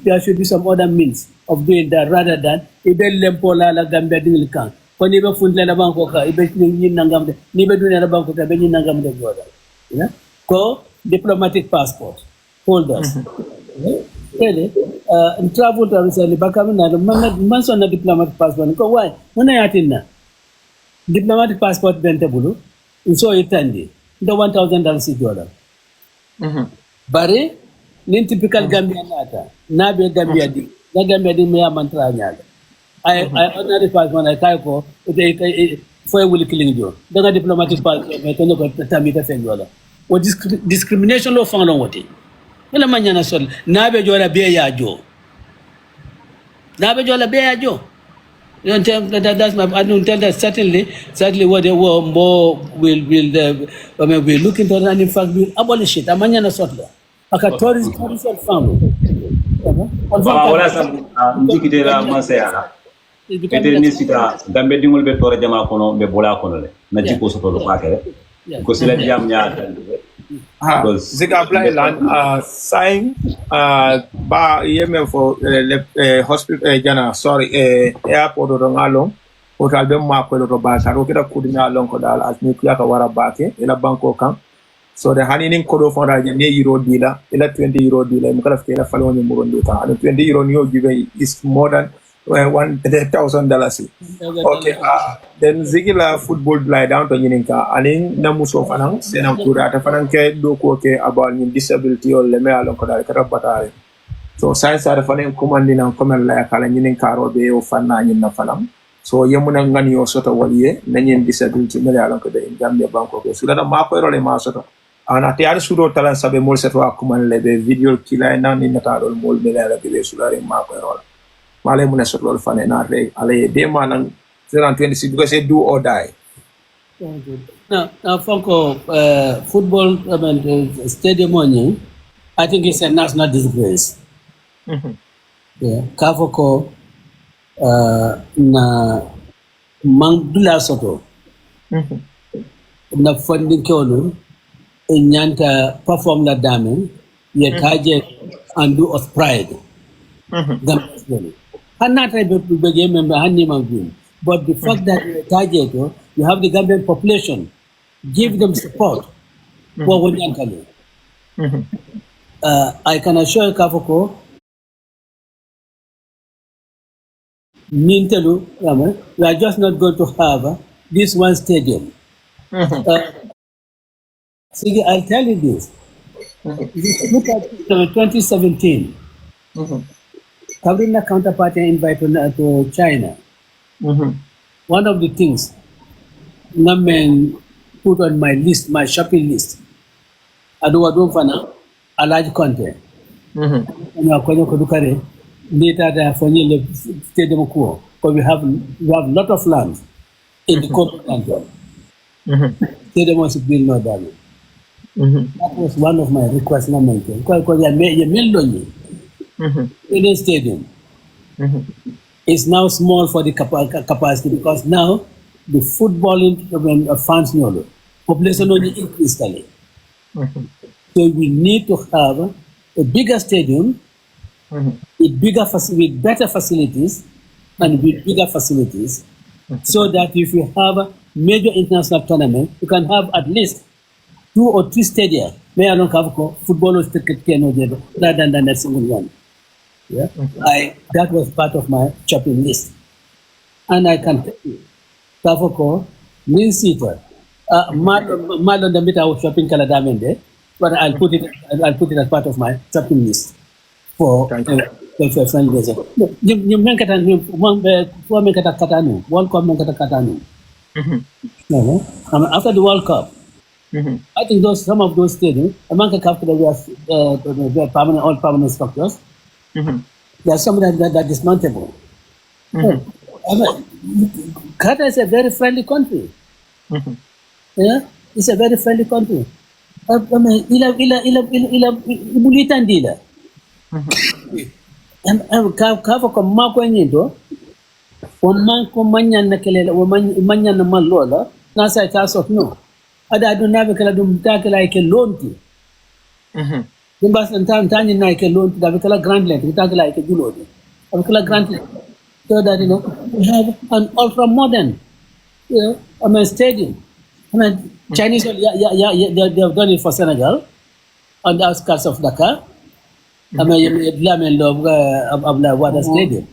there should be some other means of doing that rather than ibe lempola la Gambia dingil kan. Ko nibe fundle la banko ka, ibe nyin nangamde, nibe dunia la banko ka, ibe nyin nangamde goda. Yeah? Ko diplomatic passport holders. Travel to Russia, Bakamina, Manson diplomatic passport. Ko why? When I attend diplomatic passport Bentabulu, and so it the $1,000. Bare, nin typical Gambian nata, Nabe Gambia di, the Gambia di mea mantra nyada. I ordinary passport, I kaiko, for a will killing you. The diplomatic passport, I don't know what the Tamita Fengola. What discrimination law found on what it. Wala manyana sol nabe jola be ya jo you don't tell that's my I don't tell that certainly what they were more will we look into that and in fact will abolish it amanyana sotla aka tourism family wala sam ndikite la masaya ete ni sita Gambia dingol be tore jama kono be bola kono le na jiko soto do pakere ko sila jam nyaata Zika Playland sign ba yeme for hospital jana airport do ngalo hotel be ma ko do ba taro kida kudina lon ko dal as ni kuya ka wara bake ila banko kan so the haninin ko do fonda je ne euro dila ila 20 euro dila mi kala fela falo ni mo ndo ta 20 euro ni o give is more than $1,000. Okay, then Zigila football lie down to Yininka, and Namuso Fanang, Senam Kurata Fananke, Dokoke about disability or Leme along Kodaka. So science are fanning commanding and common like Alanin Karo Bay or Fana in Nafanam. So Yamunangani or Sota Wali, Nanian disability Melalaka in Gambia Bangkok. So that a Marco or a Masoto. And at the other Sudo Talan Sabe Molseto Kuman Lebe, video killer and none in the Taro Mol Mela Sulari Marco. Malay muna sa lol fan na re ale de manang 26 because they do or die. Now Fonko football stadium money, I think it's a national disgrace. Yeah, Kafoko na mangdula soto. Na funding kyolu nyanta perform la dame ye kaje and do of pride. But the fact that you have the Gambian population, give them support. I can assure Kafoko, Nintelu, we are just not going to have this one stadium. See, I'll tell you this. Look at 2017. Covering the counterparty invite to China. One of the things Namen put on my list, my shopping list. I do fana. a large content. Stadium because we have a lot of land in the country. Stadium was built no damage. That was one of my requests. The stadium is now small for the capacity because now the footballing fans population only increased. So we need to have a bigger stadium with better facilities and with bigger facilities, so that if you have a major international tournament, you can have at least 2 or 3 stadia. May I not have footballers rather than a single one. Yeah, that was part of my shopping list, and I can tell you, Tafoko, Min Seater, Madon the Mita of shopping Caladamende, but I'll put it as part of my shopping list for friendly visit. You make it World Cup Katanu. After the World Cup, I think some of those stadiums, among the capital, they are permanent, all permanent structures. There are some that are dismantleable. Qatar is a very friendly country. Yeah, it's a very friendly country. Kafa ko mako nyito man ko manyan na kelele manyan na malola na sa taso no ada do nabe kala dum takala ke lonti dum bas tan na ke lonti da kala grand lake takala ke julodi kala grand lake, so that we have an ultra modern stadium. Chinese they have done it for Senegal on the outskirts of Dakar. Water stadium.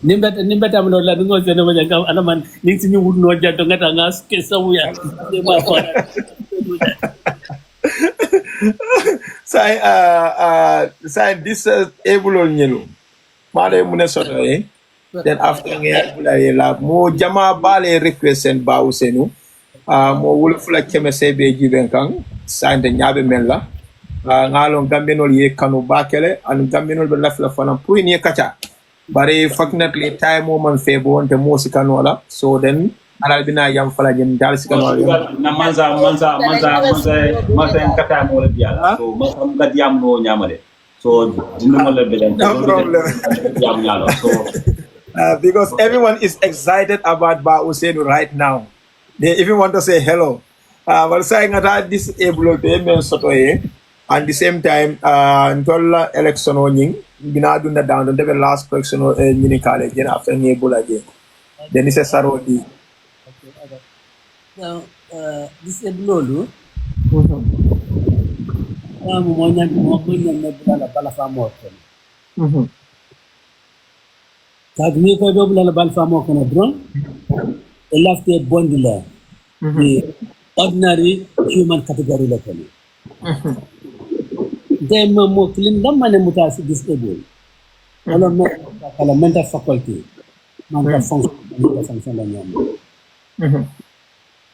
Nimbeta mnola ningo zene wajanga anaman ningsi ni wudu noja tongata ngas kesa wuya. Sai this able nyelo. Mare mune soto then after nge la mo jama bale request and ba usenu mo wulfula keme sebe giben kan sai de nyabe mella ngalon gambenol ye kanu bakele an gambenol be lafla fana pour ni kacha bare fortunately time moment febo on te mo sikanola so then alal bina yam fala jëm dal sikanola na manza kata mo le biala so mo ga diam no nyamale so dinu le belen no problem diam nyalo so because everyone is excited about Ba Usenu right now. They even want to say hello. But saying that disabled men soto and the same time until election onying binadu na down the last election mini college after Ebola again. Then it's a sarodi. Now disabled Kagni ko dobla la balfa mo kono dron e lafte bondila the ordinary human category la kono dem mo clean dam mané mutasi disabled wala mo kala mental faculty man ka fonction la ñam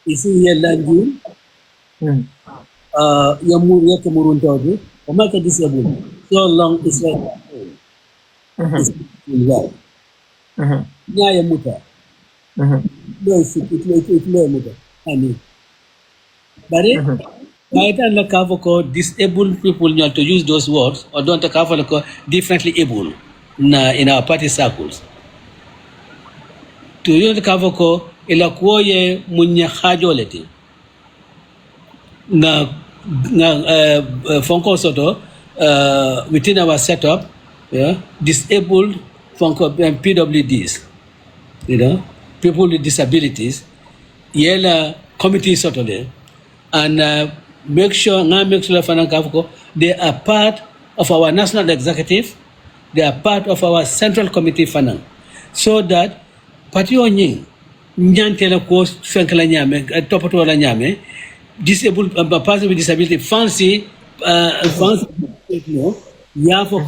ici yelandu yamu yete murun tawdi o ma ka disabled so long is like Nyaya muta. No, it muta. I mean, but I don't like disabled people not to use those words or don't cover differently able in our party circles. To use the cover ila kuoye munya hajoleti na fonko soto within our setup, disabled PWDs, people with disabilities, yela committee certainly, and make sure they are part of our national executive, they are part of our central committee finance, so that party onye nyantela ko fenkala nyame topato la nyame disabled person with disability fancy ya for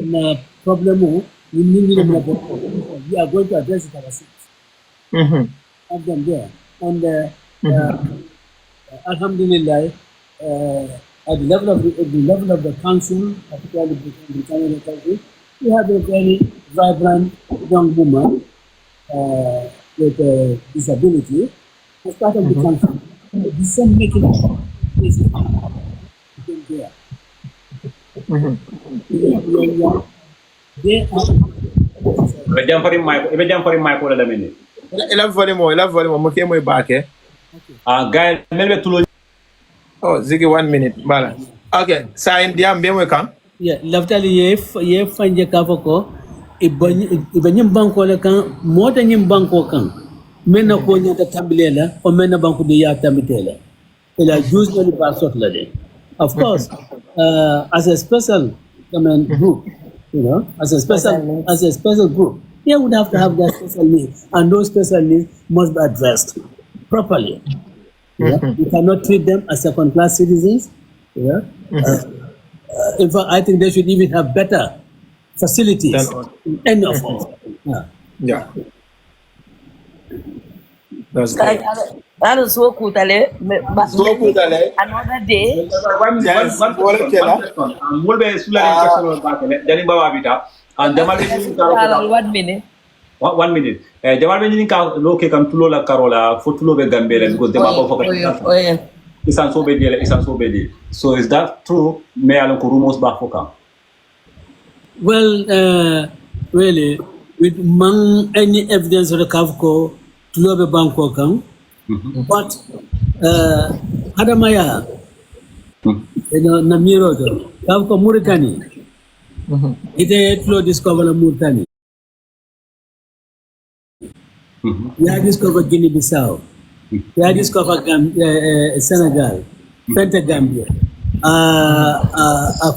na problem we are going to address it ourselves. Have them there. And Alhamdulillah, at the level of the council, particularly the Canadian country, we have a very vibrant young woman with a disability as part of the council. The decision making is there. They are. Ibe jam fari mai ko la mini. Ila volume mo ke moy baake. Gael melbe tulo. Oh, Ziggy, 1 minute. Balance. Okay. Sign diam be moy kan. Yeah, laftali ye fanje kafako ibanyim banko le kan mota nyim banko kan mena ko nyata tambilela o mena banko de ya tambitela ila usually pasot la de. Of course, as a special group, as a special group, they would have to have their special needs, and those special needs must be addressed properly. You cannot treat them as second-class citizens. In fact, I think they should even have better facilities in any of them. Yeah. That's great. That is so cool. Another day. One minute. 1 minute. Jamal be nyini ka lo ke kam tulo la karola fo tulo be gambele because dem ko foko. Isan so be dele. So is that true? Me alon ko rumors back for. Well, really, with any evidence of the Kavko, Tulobe Banko Kang, but Adamaya, Namiro, Kavko Muritani, it Tulo discovered Muritani. We have discovered Guinea-Bissau. We have discovered Senegal, Gambia,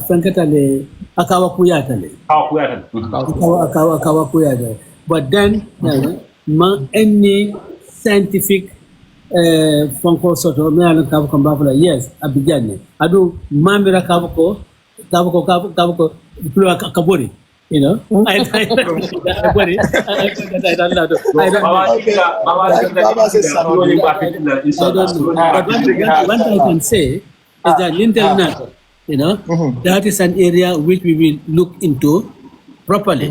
Frankatale, Akawakuyatale. But then, any scientific funko soto me alan kavko mbafula yes abijane adu mamira kavko plua kabori I don't what I can say is that lintel nut, that is an area which we will look into properly.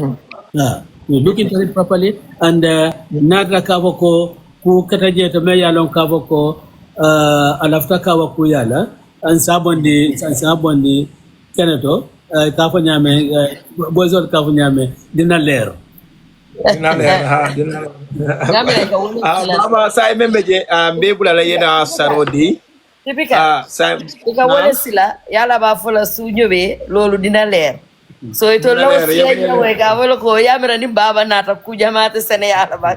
We look into it properly, and Nadra Kavoko, who Katajet Mayalon Kavoko, Alafta Kavaku Yala, and Sabondi Kenato, Kafanyame, Bozor Kafanyame, Dinaler. Baba sai membeje mbebula la yena sarodi. Tipika. Tika wole sila yala ba fola sunyobe lolu dina leer. So ito lawa sila nyawe ka wolo ko yamira ni baba nata kuja mate sene yala ba.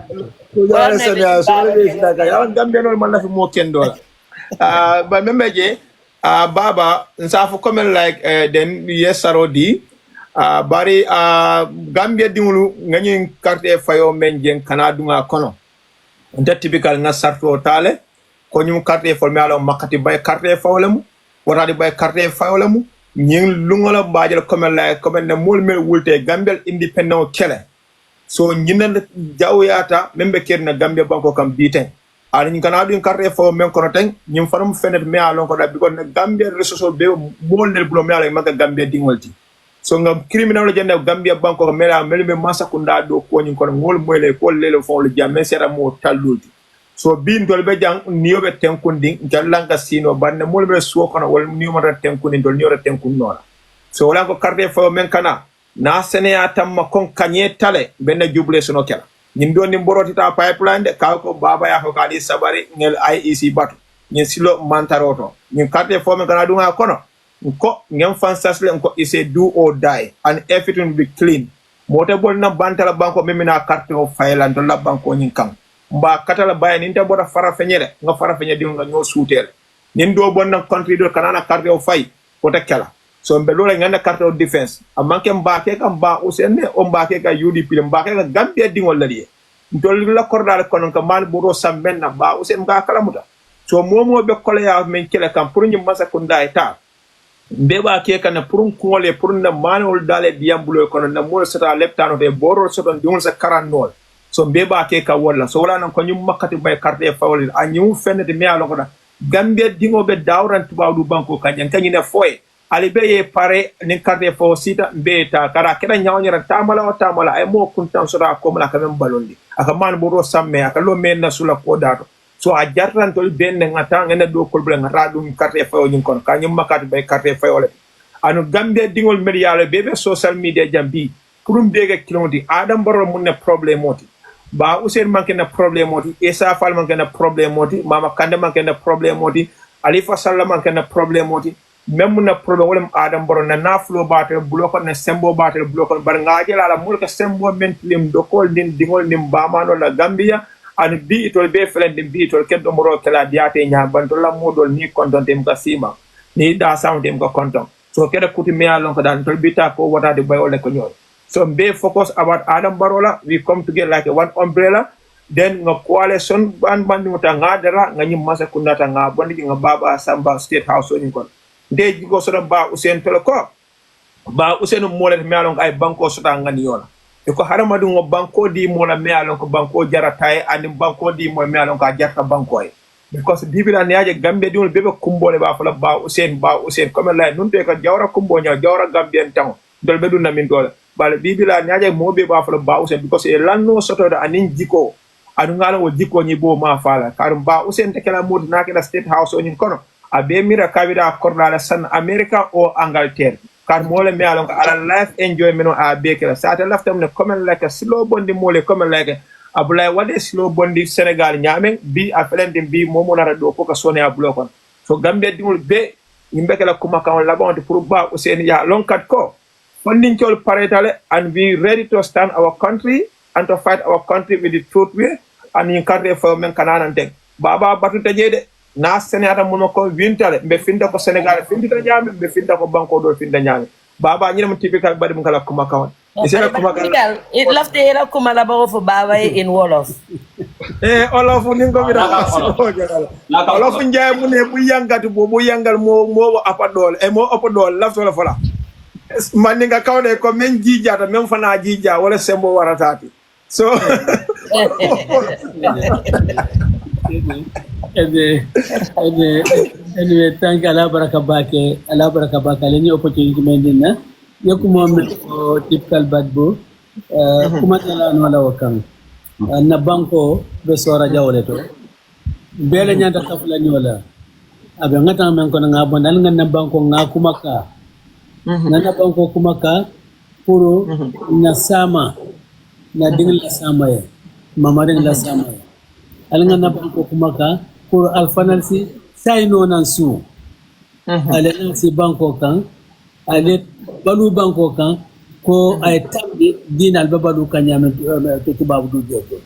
Kuja sene yala so le sila ka yawan Gambia no man la fi mo kendo. Ba membeje baba nsafu comment like then yes sarodi. Bari Gambia dingulu ngani carte fayo men jen kanadunga kono nda typical nga sarto tale ko nyum carte fo melo makati bay carte fawlemu wotadi bay carte fawlemu nyin lungola baajal comme ne mol mel wulte Gambia independent kele so nyinal jawyata membe kerna Gambia banko kam biten ani kanadu carte fo men kono tan nyum faram fenet me alon ko da bi ko Gambia resource be mol nel blo me ala maka Gambia dingolti so ngam criminal jende Gambia banko mela melbe masakunda do ko nyin kono ngol moyle ko lele fo le jamme sera mo talluti so bin dol be jang niyobe tenkundi jallanga sino banne molbe so kono wal niyo mata tenkundi dol niyo tenkun nona so wala ko carte fo men kana na sene atamma kon kanye tale benne juble sono kala nyin do ni boroti ta pipeline de ka ko baba ya ko kali sabari ngel IEC batu nyin silo mantaroto nyin carte fo men kana dunga kono ko ngem fansasle ko ise do or die and everything will be clean mote bol na bantala banko memina carte o faylan do la banko nyin kan mba katala baye ninte bota fara fenyere nga fara fenye di nga ñoo suutele nin do bon na country do kanana carte o fay ko tekela so mbe lola nganda carte o defense amanke mbake ka mba usenne o mbake ka UDP mbake ka Gambia di ngol ladi ndol la kordal konon ka man buro sambenna ba usen mba kala muta so momo be kole ya men kele kam pour ñu masa ko nday ta mbeba ke kana pour ngole pour na manol dale diambulo kono na mo seta leptano de boro soton di ngol sa karanol so mbeba ke ka wala so wala nan ko nyum makati bay carte fawli a nyum fenete me alo ko da Gambia dingo be dawran tubawdu banko kanyen kanyine foye ali be ye pare nin carte fo sita be ta kara keda nyawnyara tamala o tamala ay mo kuntan sura ko mala kamem balondi aka man bo ro samme aka lo men na sula ko dato so a jartan tol ben ngata ngene do ko bla ngata dum carte fo nyin kon kanyum makati be carte fo wala anu Gambia dingol mediale bebe social media jambi purum bega kilomoti adam baro mun ne problème oti ba Usain manke na problème oti Esa Fall manke na problème oti Mama Kande manke na problème oti Alifa Sallah manke na problème oti même na problème wolem adam baro na naflo batel bloko na sembo batel bloko bar ngaje la mulka sembo men lim dokol din dingol nim bamano la Gambia an bi itol be felen din bi itol keddo moro kala diate nya banto la modol ni konton dem kasima ni da sound dem ko konton so keda kuti me alon ko dan tol bita ko wata de bayole ko nyoy so be focus about Adam Barola we come together like a one umbrella then nga coalition ban muta ngadara nga nyim masa kunata nga bondi nga baba samba state house on kon de jigo so ba Usain Toloko ba Usain molet me alon ay banko so ta ngani yola e ko haramadu ngo banko di mola me alon ko banko jarata ani banko di mo me alon ka jarta banko e because bibila niaje Gambia di bebe kumbole ba fala ba Usain comme la nun te ka jawra kumbonya jawra Gambien tan dol be dun min dole bala bibila niaje mo be ba fala ba Usain because e lanno soto da anin jiko adu ngala wo jiko ni bo ma fala karum ba Usain te kala mod na ke state house on kono abe mira kabida korda la san America o Angleterre kar mole me alon ka ala life enjoyment a be kala sa ta laftam ne comme like slow bondi mole comme like abulay wade slow bondi Senegal nyamen bi a felendim bi momo nara do ko ka sone a blokon so Gambia dimul be yimbe kala kuma kan labon pour ba Usain ya lon kat ko funding chol paretale and we ready to stand our country and to fight our country with the truth way and in carte for men kananan tek baba batu tajede na senata muno ko wintale be finda ko Senegal finda nyame be finda ko banko do finda nyame baba nyina mo typical badi mun kala kuma kan isela kuma kan it lafte era kuma la bago fo baba in Wolof Olof ni ko mi da Olof njaay mu ne bu yangati bo bu yangal mo apa dol e mo apa dol lafto la fala man nga kawde ko men jijata men fana jija wala sembo waratati so anyway thank ala baraka bake lenye opportunity mendina yakuma ko typical badbo kuma tala no la wakam na banko be sora jawle to bele nyanda kafula nyola abe ngata men ko nga bonal na banko nga kumaka na banko kumaka puro na sama na dingil la sama ya mamarin la sama ya alanga na banko kumaka puro alfanalsi sai no nan su ale si banko kan ale balu banko kan ko ay tambi dinal babalu kanyame to tubabu du joto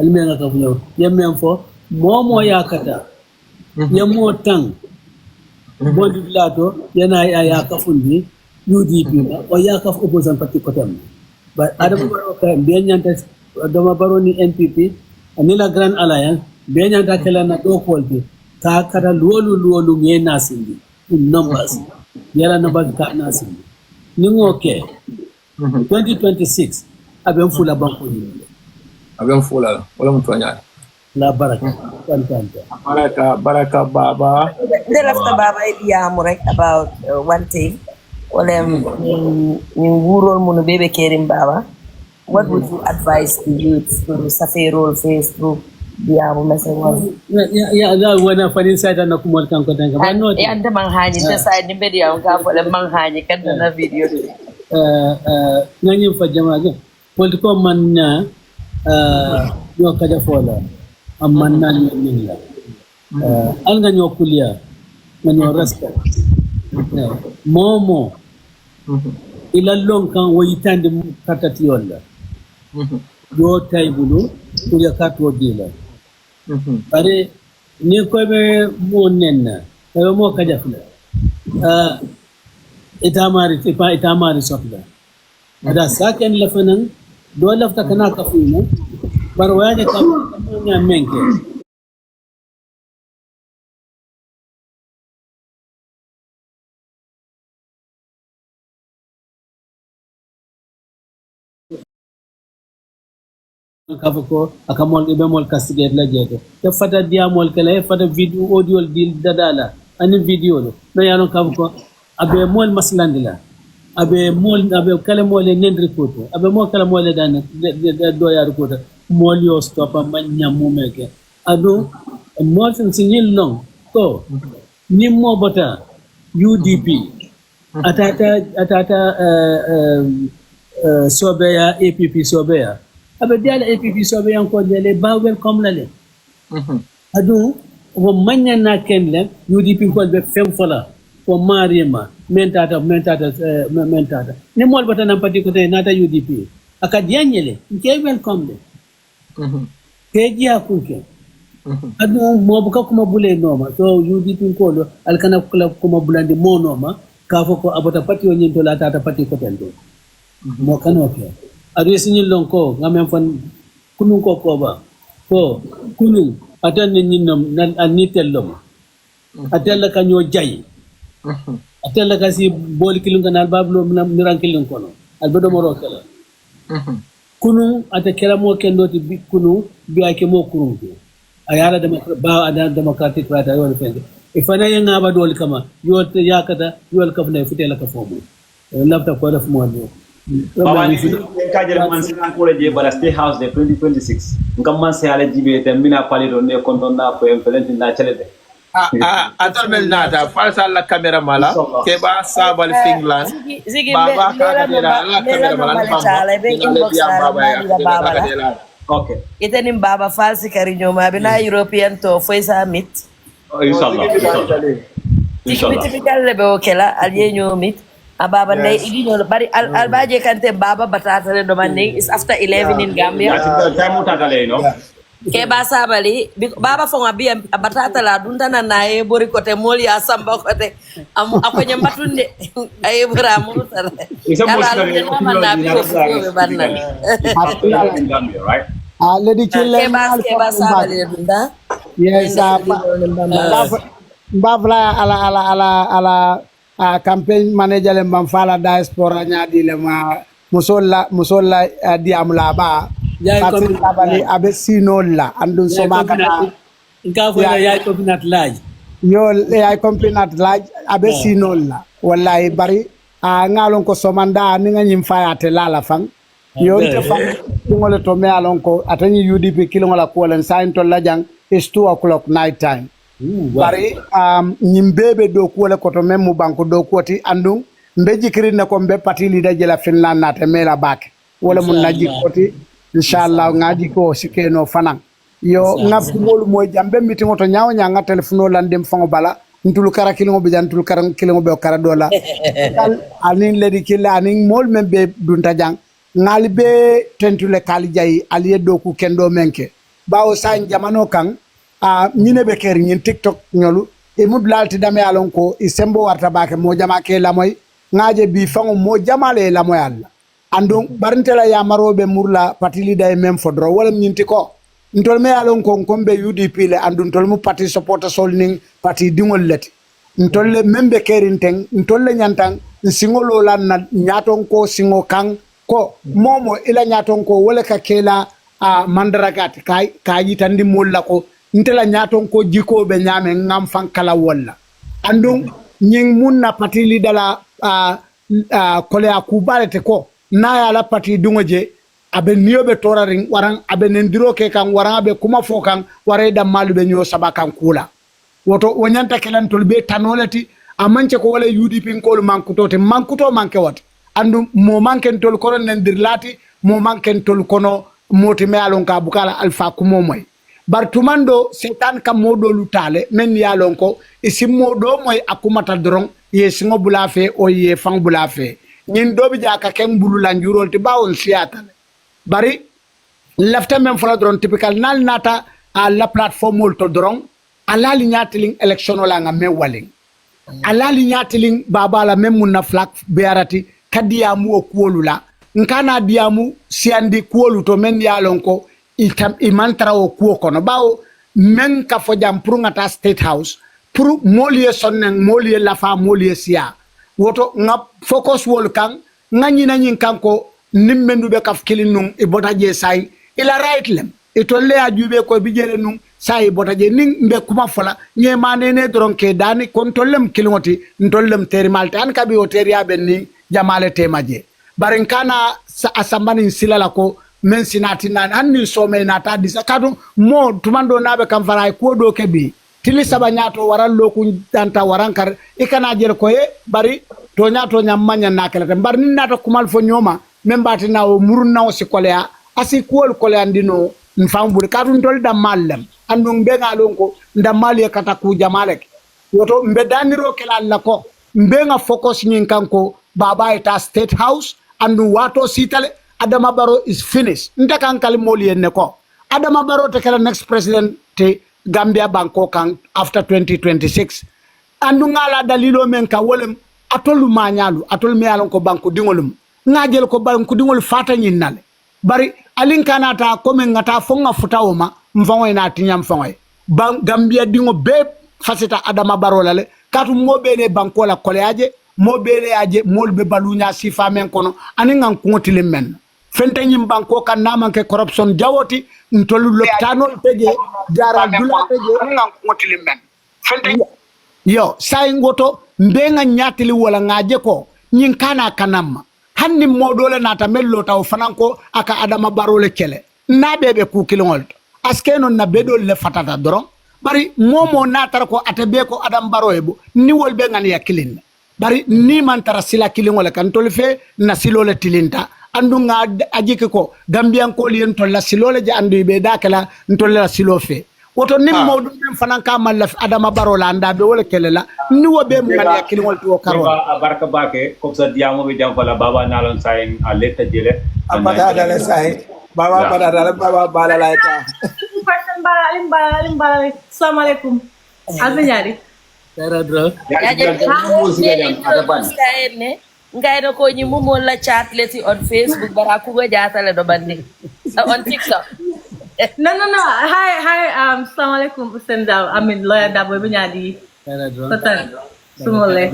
almenga ka funyo yemmen fo momo yakata yemmo tan bondi lato yana ya ka fundi UDP o ya ka opposition parti kotam ba adam baro ka benyanta dama baro ni NPP anila Grand Alliance benyanta kala na do kolbi ka kara lolu nge nasindi in numbers yala numbers ka nasindi ningo ke 2026 abem fula banko ni abem fula wala mutwanya la baraka baraka baba the lafta baba idea rek about one thing wala ni wurol mun bebe kerim baba what would you advise the youth to safe role Facebook dia mo message ya da wana fadin sai na kuma kan ko tanga ba no ya da man haji ta sai ni be dia ga fo le man haji kan na video ngani fa jama ga politiko man na yo kada fola amman nan min la al nga ñoo kuliya nga ñoo respect momo ila lon kan woyitande katati yolla yo taybulu kuliya kato dila bare ni ko be mo nenna be mo kajafla itamari sotla ada saken lafanan do lafta kana kafuna barwaje kam nya menke kafako akamol ibe mol castigate la jeto te fata diamol kala fata video audio dil dadala ani video lo no yanon kafako abe mol maslandila abe kala mol nen report abe mol kala mol dan do ya report mol yo stop man nyamu meke adu mol sin signil long ko ni mo bota UDP atata sobeya APP sobeya abe diala APP sobeya ko dele ba welcome lale adu wo manya na kenle UDP ko be fem fola ko mariema mentata ni mol bota nan pati ko te nata UDP aka dianyele ke welcome de ke dia kunke adu mo buka kuma bule noma so UDP ko lo alkana kula kuma bulande mo noma ka foko abota pati o nyinto la tata pati ko tendo mo kanoke adu signil lonko ngamen fan kunun ko ba ko kunun atan nyinnom nan anitellom atella kanyo jay atella kasi bol kilun kanal bablo miran kilun kono albedo moro kala kunun atakera mo kendoti kunun biake mo kunun ayala democratic right ayol fende ifana yanga ba dol kama yol yakata yol kafna futela ka fomu lafta ko def mo ni baba ni kajere man sinan ko le je bara stay house de 2026 ngam man se ala jibe te mina pali do ne konton na ko empelenti na chelete atamel nata falsa la camera mala ke ba sabal Finland baba ka la camera mala okay itenim baba falsi kariño ma bina european to foy sa mit inshallah typical lebe o kela alyeño mit baba ndey igiño bari albaje kante baba batata le do man is after 11 in Gambia time tatale no ke ba sabali baba fonga bi batata la dunta na nae bori kote moli ya samba kote am akonya matunde ay bura mutara isa mosari na bi ko banna in Gambia right lady chille ke ba sabali dunda yes mbavla ala campaign manager le mbamfala diaspora nyaadi le ma musolla di amla ba Patrick Abali abe sinola andun soma kana inka fo ya ko pinat laaj yo ya ko pinat laaj abe sinola wallahi bari ngalon ko somanda ni nganyim fayate lala fang yo te fang ngole to me alon ko atani UDP kilongola ko len sain to lajang is 2 o'clock night time bari nyimbebe do ko le ko to memu banko do koti andun mbeji kirina ko mbe parti leader jela Finland nate mela bake wala mun naji koti inshallah ngaji ko sikeno fanan yo ngab mol moy jambe miti ngoto nyaaw nga telefono landem fango bala ntul kara kilimo be jantul kara kilimo be kara dola dal anin ledi kila anin mol membe dunta jang ngali be tentule kali jayi aliye doku kendo menke bawo san jamano kan nyine be ker nyin TikTok nyolu e mudlalti dame alon ko e sembo warta bake mo jama ke lamoy ngaje bi fango mo jamale lamoy alla andon barintela ya marobe murla patili day mem fodro wala nyinti ko ntol me alon ko kombe UDP le andun tol mu parti supporter solning parti dingol leti ntol le membe kerinteng ntol le nyantang singolo lan na nyaton ko singo kan ko momo ila nyaton ko wala ka kela mandaragat kay tandi mulla ko ntela nyaton ko jiko be nyame ngam fan kala wala andun nying munna patili dala kole akubalete ko na ya la pati dungoje abe niyobe toraring warang abe nendiro ke kan warang abe kuma fo kan waray da malu be nyo sabakan kula woto wonyanta kelan tolbe tanolati amanche ko wala UDP ko mankuto te mankuto manke wat andu mo manken tol kono nendirlati mo manken tol kono moti me alon ka bukala alfa kumo moy bartumando setan kam modo lutale men yalon ko isimmo do moy akumata drong ye singo bulafe o ye fang bulafe ñin dobi jaka ken bulu la njurol ti bawon siata bari lafta men fala dron typical nal nata a la plateforme to dron ala li nyatiling election wala nga me waling ala li nyatiling baba la men mun na flak bearati kadiamu o kuolula nkana diamu siandi kuolu to men yalon ko itam imantra o kuo kono bawo men ka fo jam pour ngata state house pour molie sonnen molie lafa molie sia woto ngap focus wol kan ngani nyin kanko nimmendu be kaf kilinum e botaje say ila right lem itolle ajube ko bijele num sai bota je ning mbe kuma fola nye manene doron ke dani kon tollem kilingoti ntollem teri malte an kabi o teri abenni jamale temaje barin kana asambani silala ko men sinati nan anni some nata disakadu mo tumando nabe kam faray ko do kebi tili saba nyato waran loku danta waran kar ikana jere ko e bari to nyato nyamanya nakele bar ni nata kumal fo nyoma membati na o muruna o sikolea asi kuol kole andino nfambure kadu ndol da mallam andum be ngalon ko ndamali kata ku jamalek woto mbe daniro kelal lako mbe nga focus nyin kanko baba eta state house andu wato sitale Adama Barrow is finished. Ntakan kalimoli enne ko. Adama Barrow te kala next president te Gambia banko kan after 2026. Andu ngala dalilo men ka wolem atolu manyalu atol me alon ko banko dingolum. Ngajel ko banko dingol fata nyinnale. Bari alin kanata ko men ngata fonga futawoma mfango na tinyam fango. Gambia dingo be fasita Adama Barrow lale katu mobe ne banko la koleaje mobe aje molbe balunya sifa men kono aningan kuntile men. Fente nyim banko kan naman ke corruption jawoti ntolu loptano peje jaral dula peje ngam ngotili men fente yo say ngoto mbenga nyatili wala ngaje ko nyin kana kanam hanni modole nata mello taw fananko aka Adama Barrow le kele na bebe ku kilingol askeno na bedol le fatata doron bari momo natar ko atabe ko Adama Barrow ebo ni wolbe ngani yakilin bari ni man tara sila kilingol kan tolfe na silole tilinta andunga ajike ko Gambian ko lien to la silole je andu be dakala ntolla silofe woto nim mawdu dem fananka malla Adama Barrow la anda be wala kelela ni wobe mo ngani kilingol to karo barka bake ko sa diamo be jam fala baba nalon say a letta jele amata dala say baba pada dala baba bala la ta person bala assalamu alaikum azanyari Tara bro. Ngaino ko nyi mumo la chat leti on Facebook bara ku go jatale do bandi on TikTok. No. Hi. Assalamu alaikum Usenda. I mean lawyer Darboe'S Bunyadi. Tara bro. Sumole.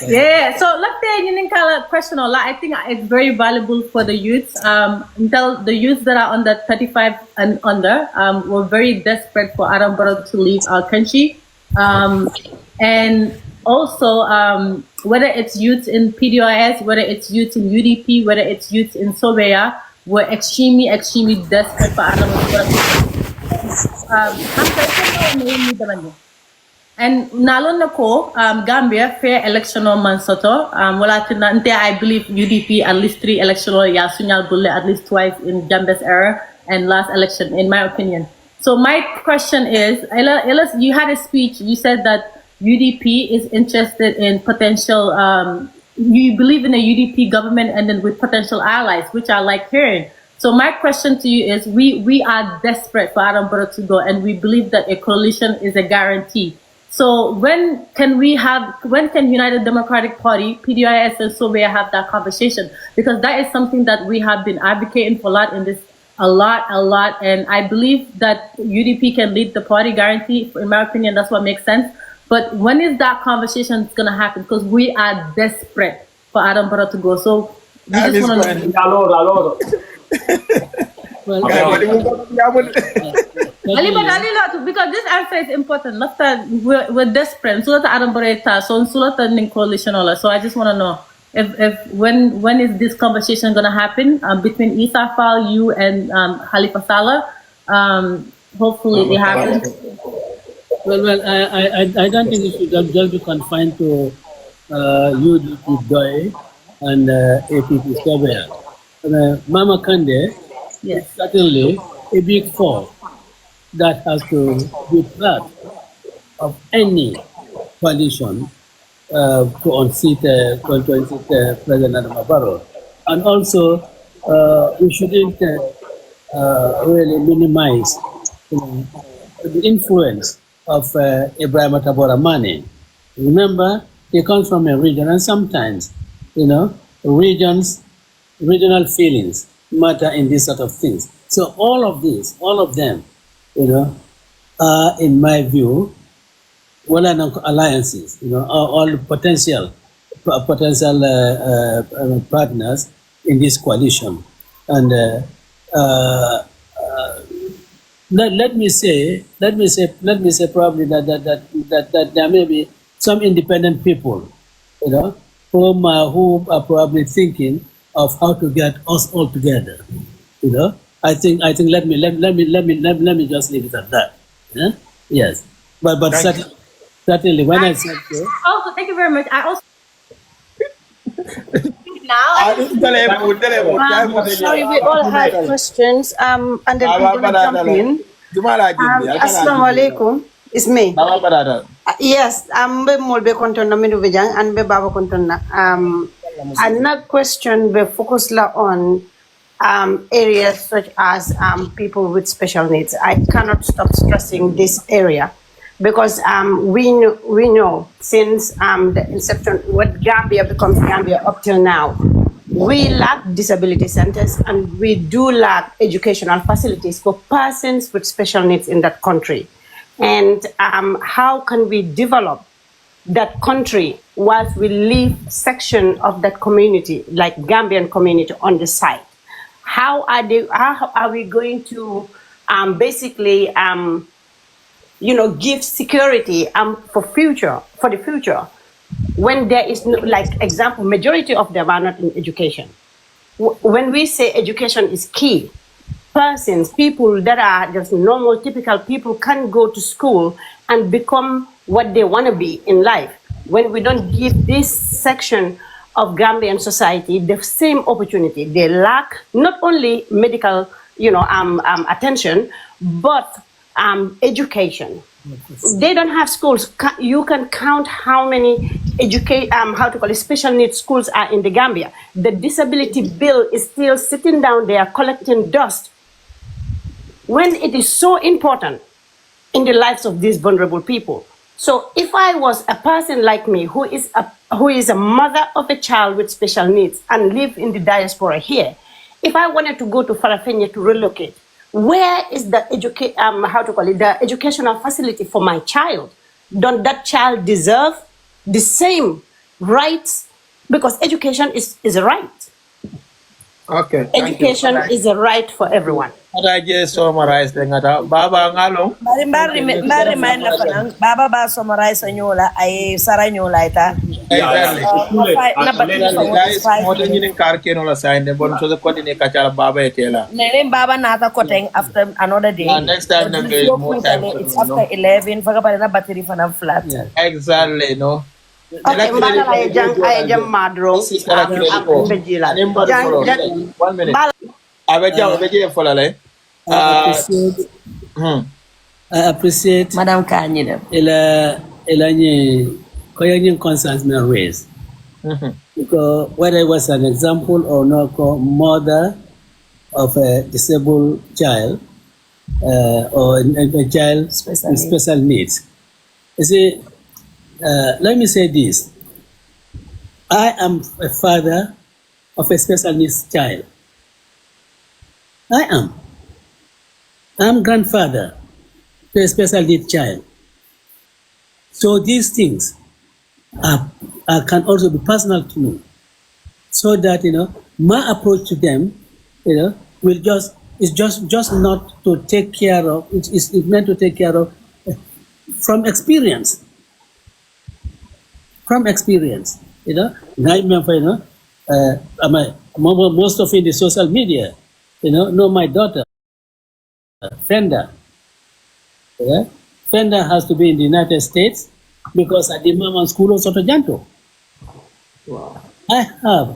Yeah. So let's say you kala question or I think it's very valuable for the youths. Until the youths that are under 35 and under were very desperate for Adama Barrow to leave our country. And also, whether it's youth in PDIS, whether it's youth in UDP, whether it's youth in Sobeya, we're extremely desperate for Adama Barrow. And nalon nako Gambia fair electional mansoto. I believe UDP at least 3 electional yasunyal bulle at least twice in Gambia's era and last election, in my opinion. So my question is, Elas, you had a speech. You said that UDP is interested in potential, you believe in a UDP government and then with potential allies, which I like hearing. So my question to you is, we are desperate for Adama Barrow to go and we believe that a coalition is a guarantee. So when can United Democratic Party, PDIS and Sobeya have that conversation? Because that is something that we have been advocating for a lot. And I believe that UDP can lead the party guarantee. In my opinion, that's what makes sense. But when is that conversation going to happen? Because we are desperate for Adama Barrow to go. So we just want to know. Because this answer is important. We're desperate. So Adama Barrow coalition. So I just want to know if when is this conversation going to happen between Issa Fall, you and Khalifa Saleh? Hopefully it happens. Well, I don't think it should just be confined to UDP Doi and APP Sobeya. Mama Kande is certainly a big force that has to be part of any coalition to unseat President Adama Barrow. And also, we shouldn't really minimize the influence of Ibrahim Tabora Mane. Remember, he comes from a region, and sometimes, regional feelings matter in these sort of things. So all of them, are, in my view, alliances, all potential partners in this coalition. And let me say probably that there may be some independent people, who are probably thinking of how to get us all together. I think let me just leave it at that. Yeah? Yes. But certainly when I said so. Also, thank you very much. I also now. Sorry, we all had questions. And then we're going to jump in. Assalamu alaikum. It's me. Yes, I'm Molbe Kontona Minuvijang and Be Baba Kontona. Another question we focus on areas such as people with special needs. I cannot stop stressing this area because we know since the inception, what Gambia becomes Gambia up till now, we lack disability centers and we do lack educational facilities for persons with special needs in that country. And how can we develop that country whilst we leave section of that community, like Gambian community, on the side? How are we going to basically give security for the future when there is no, like example, majority of them are not in education. When we say education is key, people that are just normal, typical people can go to school and become what they want to be in life. When we don't give this section of Gambian society the same opportunity, they lack not only medical, attention, but education. They don't have schools. You can count how many special needs schools are in the Gambia. The disability bill is still sitting down there collecting dust when it is so important in the lives of these vulnerable people. So if I was a person like me who is a mother of a child with special needs and live in the diaspora here, if I wanted to go to Farafenni to relocate, where is the the educational facility for my child? Don't that child deserve the same rights? Because education is a right. Okay. Education is a right for everyone. I just summarize the ngata baba ngalo. Bari remind la fanang baba ba summarize nyola ay sara nyola ita. Exactly. Guys, more than you car can all assign the bon so the continue kachara baba etela. Nene baba nata koteng after another day. Next time more time. It's after 11 faga pa na battery fanang flat. Exactly, no. Okay, mbala ay jam madro. 1 minute. Abeja folale. I appreciate Madam Kanyida. Ela concerns me raised. Because whether it was an example or not, mother of a disabled child or a child with special needs. You see, let me say this. I am a father of a special needs child. I'm grandfather to a special needs child. So these things can also be personal to me. So that, my approach to them, is just not to take care of, it's meant to take care of from experience. I remember, most of it is social media, know my daughter, Fender. Yeah? Fender has to be in the United States because at the Mama School of Sotojanto. Wow. I have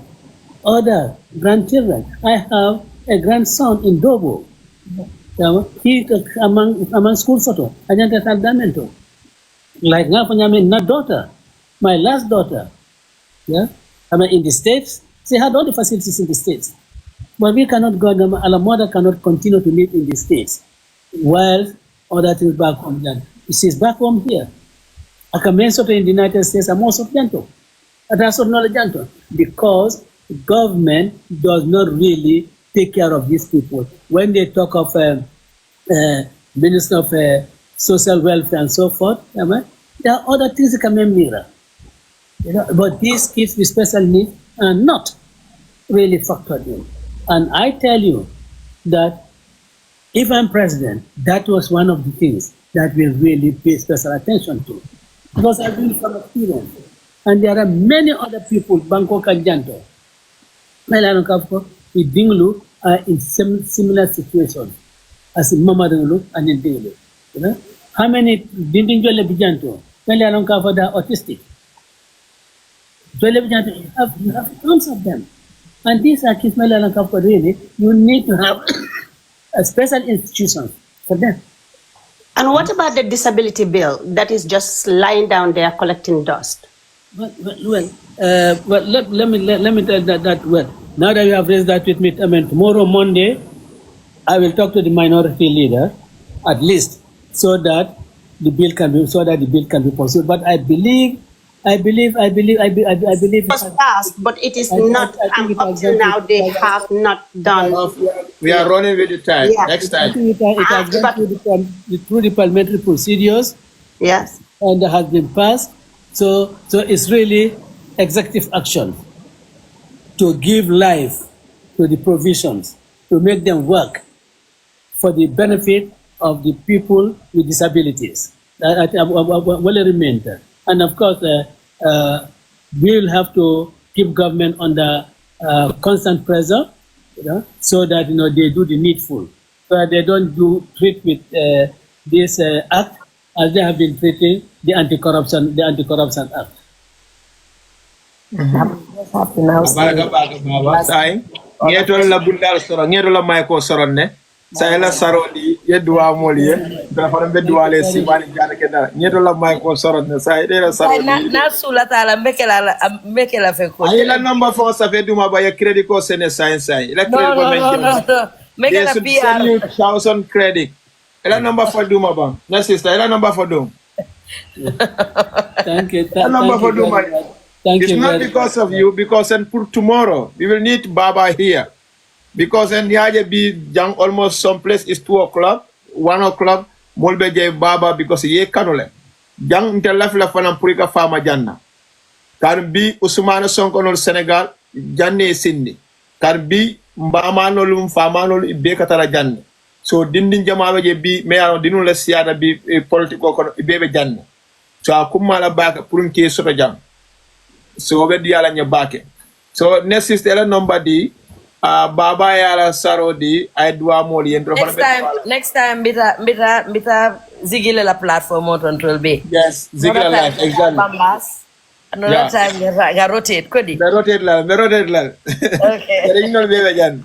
other grandchildren. I have a grandson in Dobo. He among school Soto, Ajanta Saldamento. Like not daughter, my last daughter. Yeah? In the States, she had all the facilities in the States. But we cannot go, our mother cannot continue to live in the States while other things back home. She's back home here. I can mention in the United States, I'm also gentle. That's not gentle because the government does not really take care of these people. When they talk of Minister of Social Welfare and so forth, there are other things that can be mirror. But these kids with special needs are not really factored in. And I tell you, that if I'm president, that was one of the things that we'll really pay special attention to. Because I've been from experience. And there are many other people, Bangkok and Janto, Melano Kapko, in Dinglu, are in similar situations as in Mamadanglu and in Dinglu. You know? How many Dindinjole Bijanto, Melano Kapko, they are autistic. You have tons of them. And these are kids, Melano Kapko, really, you need to have a special institution for them. And what about the disability bill that is just lying down there collecting dust? Well, let me tell that well. Now that you have raised that with me, I mean, tomorrow, Monday, I will talk to the minority leader, at least, so that the bill can be pursued. But I believe. It was passed, but it is not. Up till now, they have not done. We are running with the time. Yeah. Next time. It has gone through the parliamentary procedures. Yes. And has been passed. So it's really executive action to give life to the provisions, to make them work for the benefit of the people with disabilities. I will remain there. And of course, we will have to keep government under constant pressure, so that they do the needful, so that they don't treat with this act as they have been treating the anti-corruption act. Ngetol la bundal soro ngedo la may ko soronne say la sarodi yedwa moliye da fa be duwale si bani jara ke dara ngedo la may ko soronne say de la sarodi na sula tala mbekela fe ko ay la number fo sa fe duma ba ya credit ko sene science la credit ko men mbekela PR 1000 credit la number for duma ba na sister la number for dum Thank you. Number for duma. Thank it's you not because of you, because and for tomorrow we will need Baba here, because and the be young almost someplace is 2 o'clock, 1 o'clock. Molbe jay Baba because ye kanole. Young intelaf la fanam purika fama janna. Can be Usmana Sonko no Senegal, Janne Sydney. Can be Mbamano lum famano ibekatara janne. So dindin jamalo je bi me dinu la siada bi politiko ko bebe janne. So akumala baka purunke soto jam. So we di ala nyabake. So next is the number D. Baba yala sarodi ay dua moli yendro. Next time bita zigile la platform on control B. Yes, zigile life exactly. Bambas. Another time ga rotate kodi. Me rotate la. Okay. There is no bebe jan.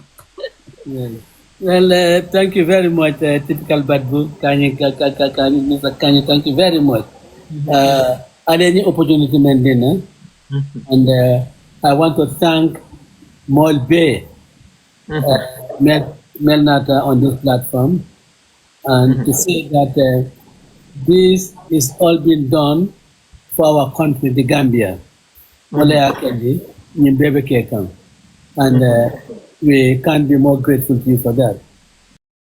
Well, thank you very much, typical Badbu. Mr. Kanye, thank you very much. Any opportunity mending, and I want to thank Molbe, Melnata on this platform, and to say that this is all being done for our country, the Gambia. And we can't be more grateful to you for that.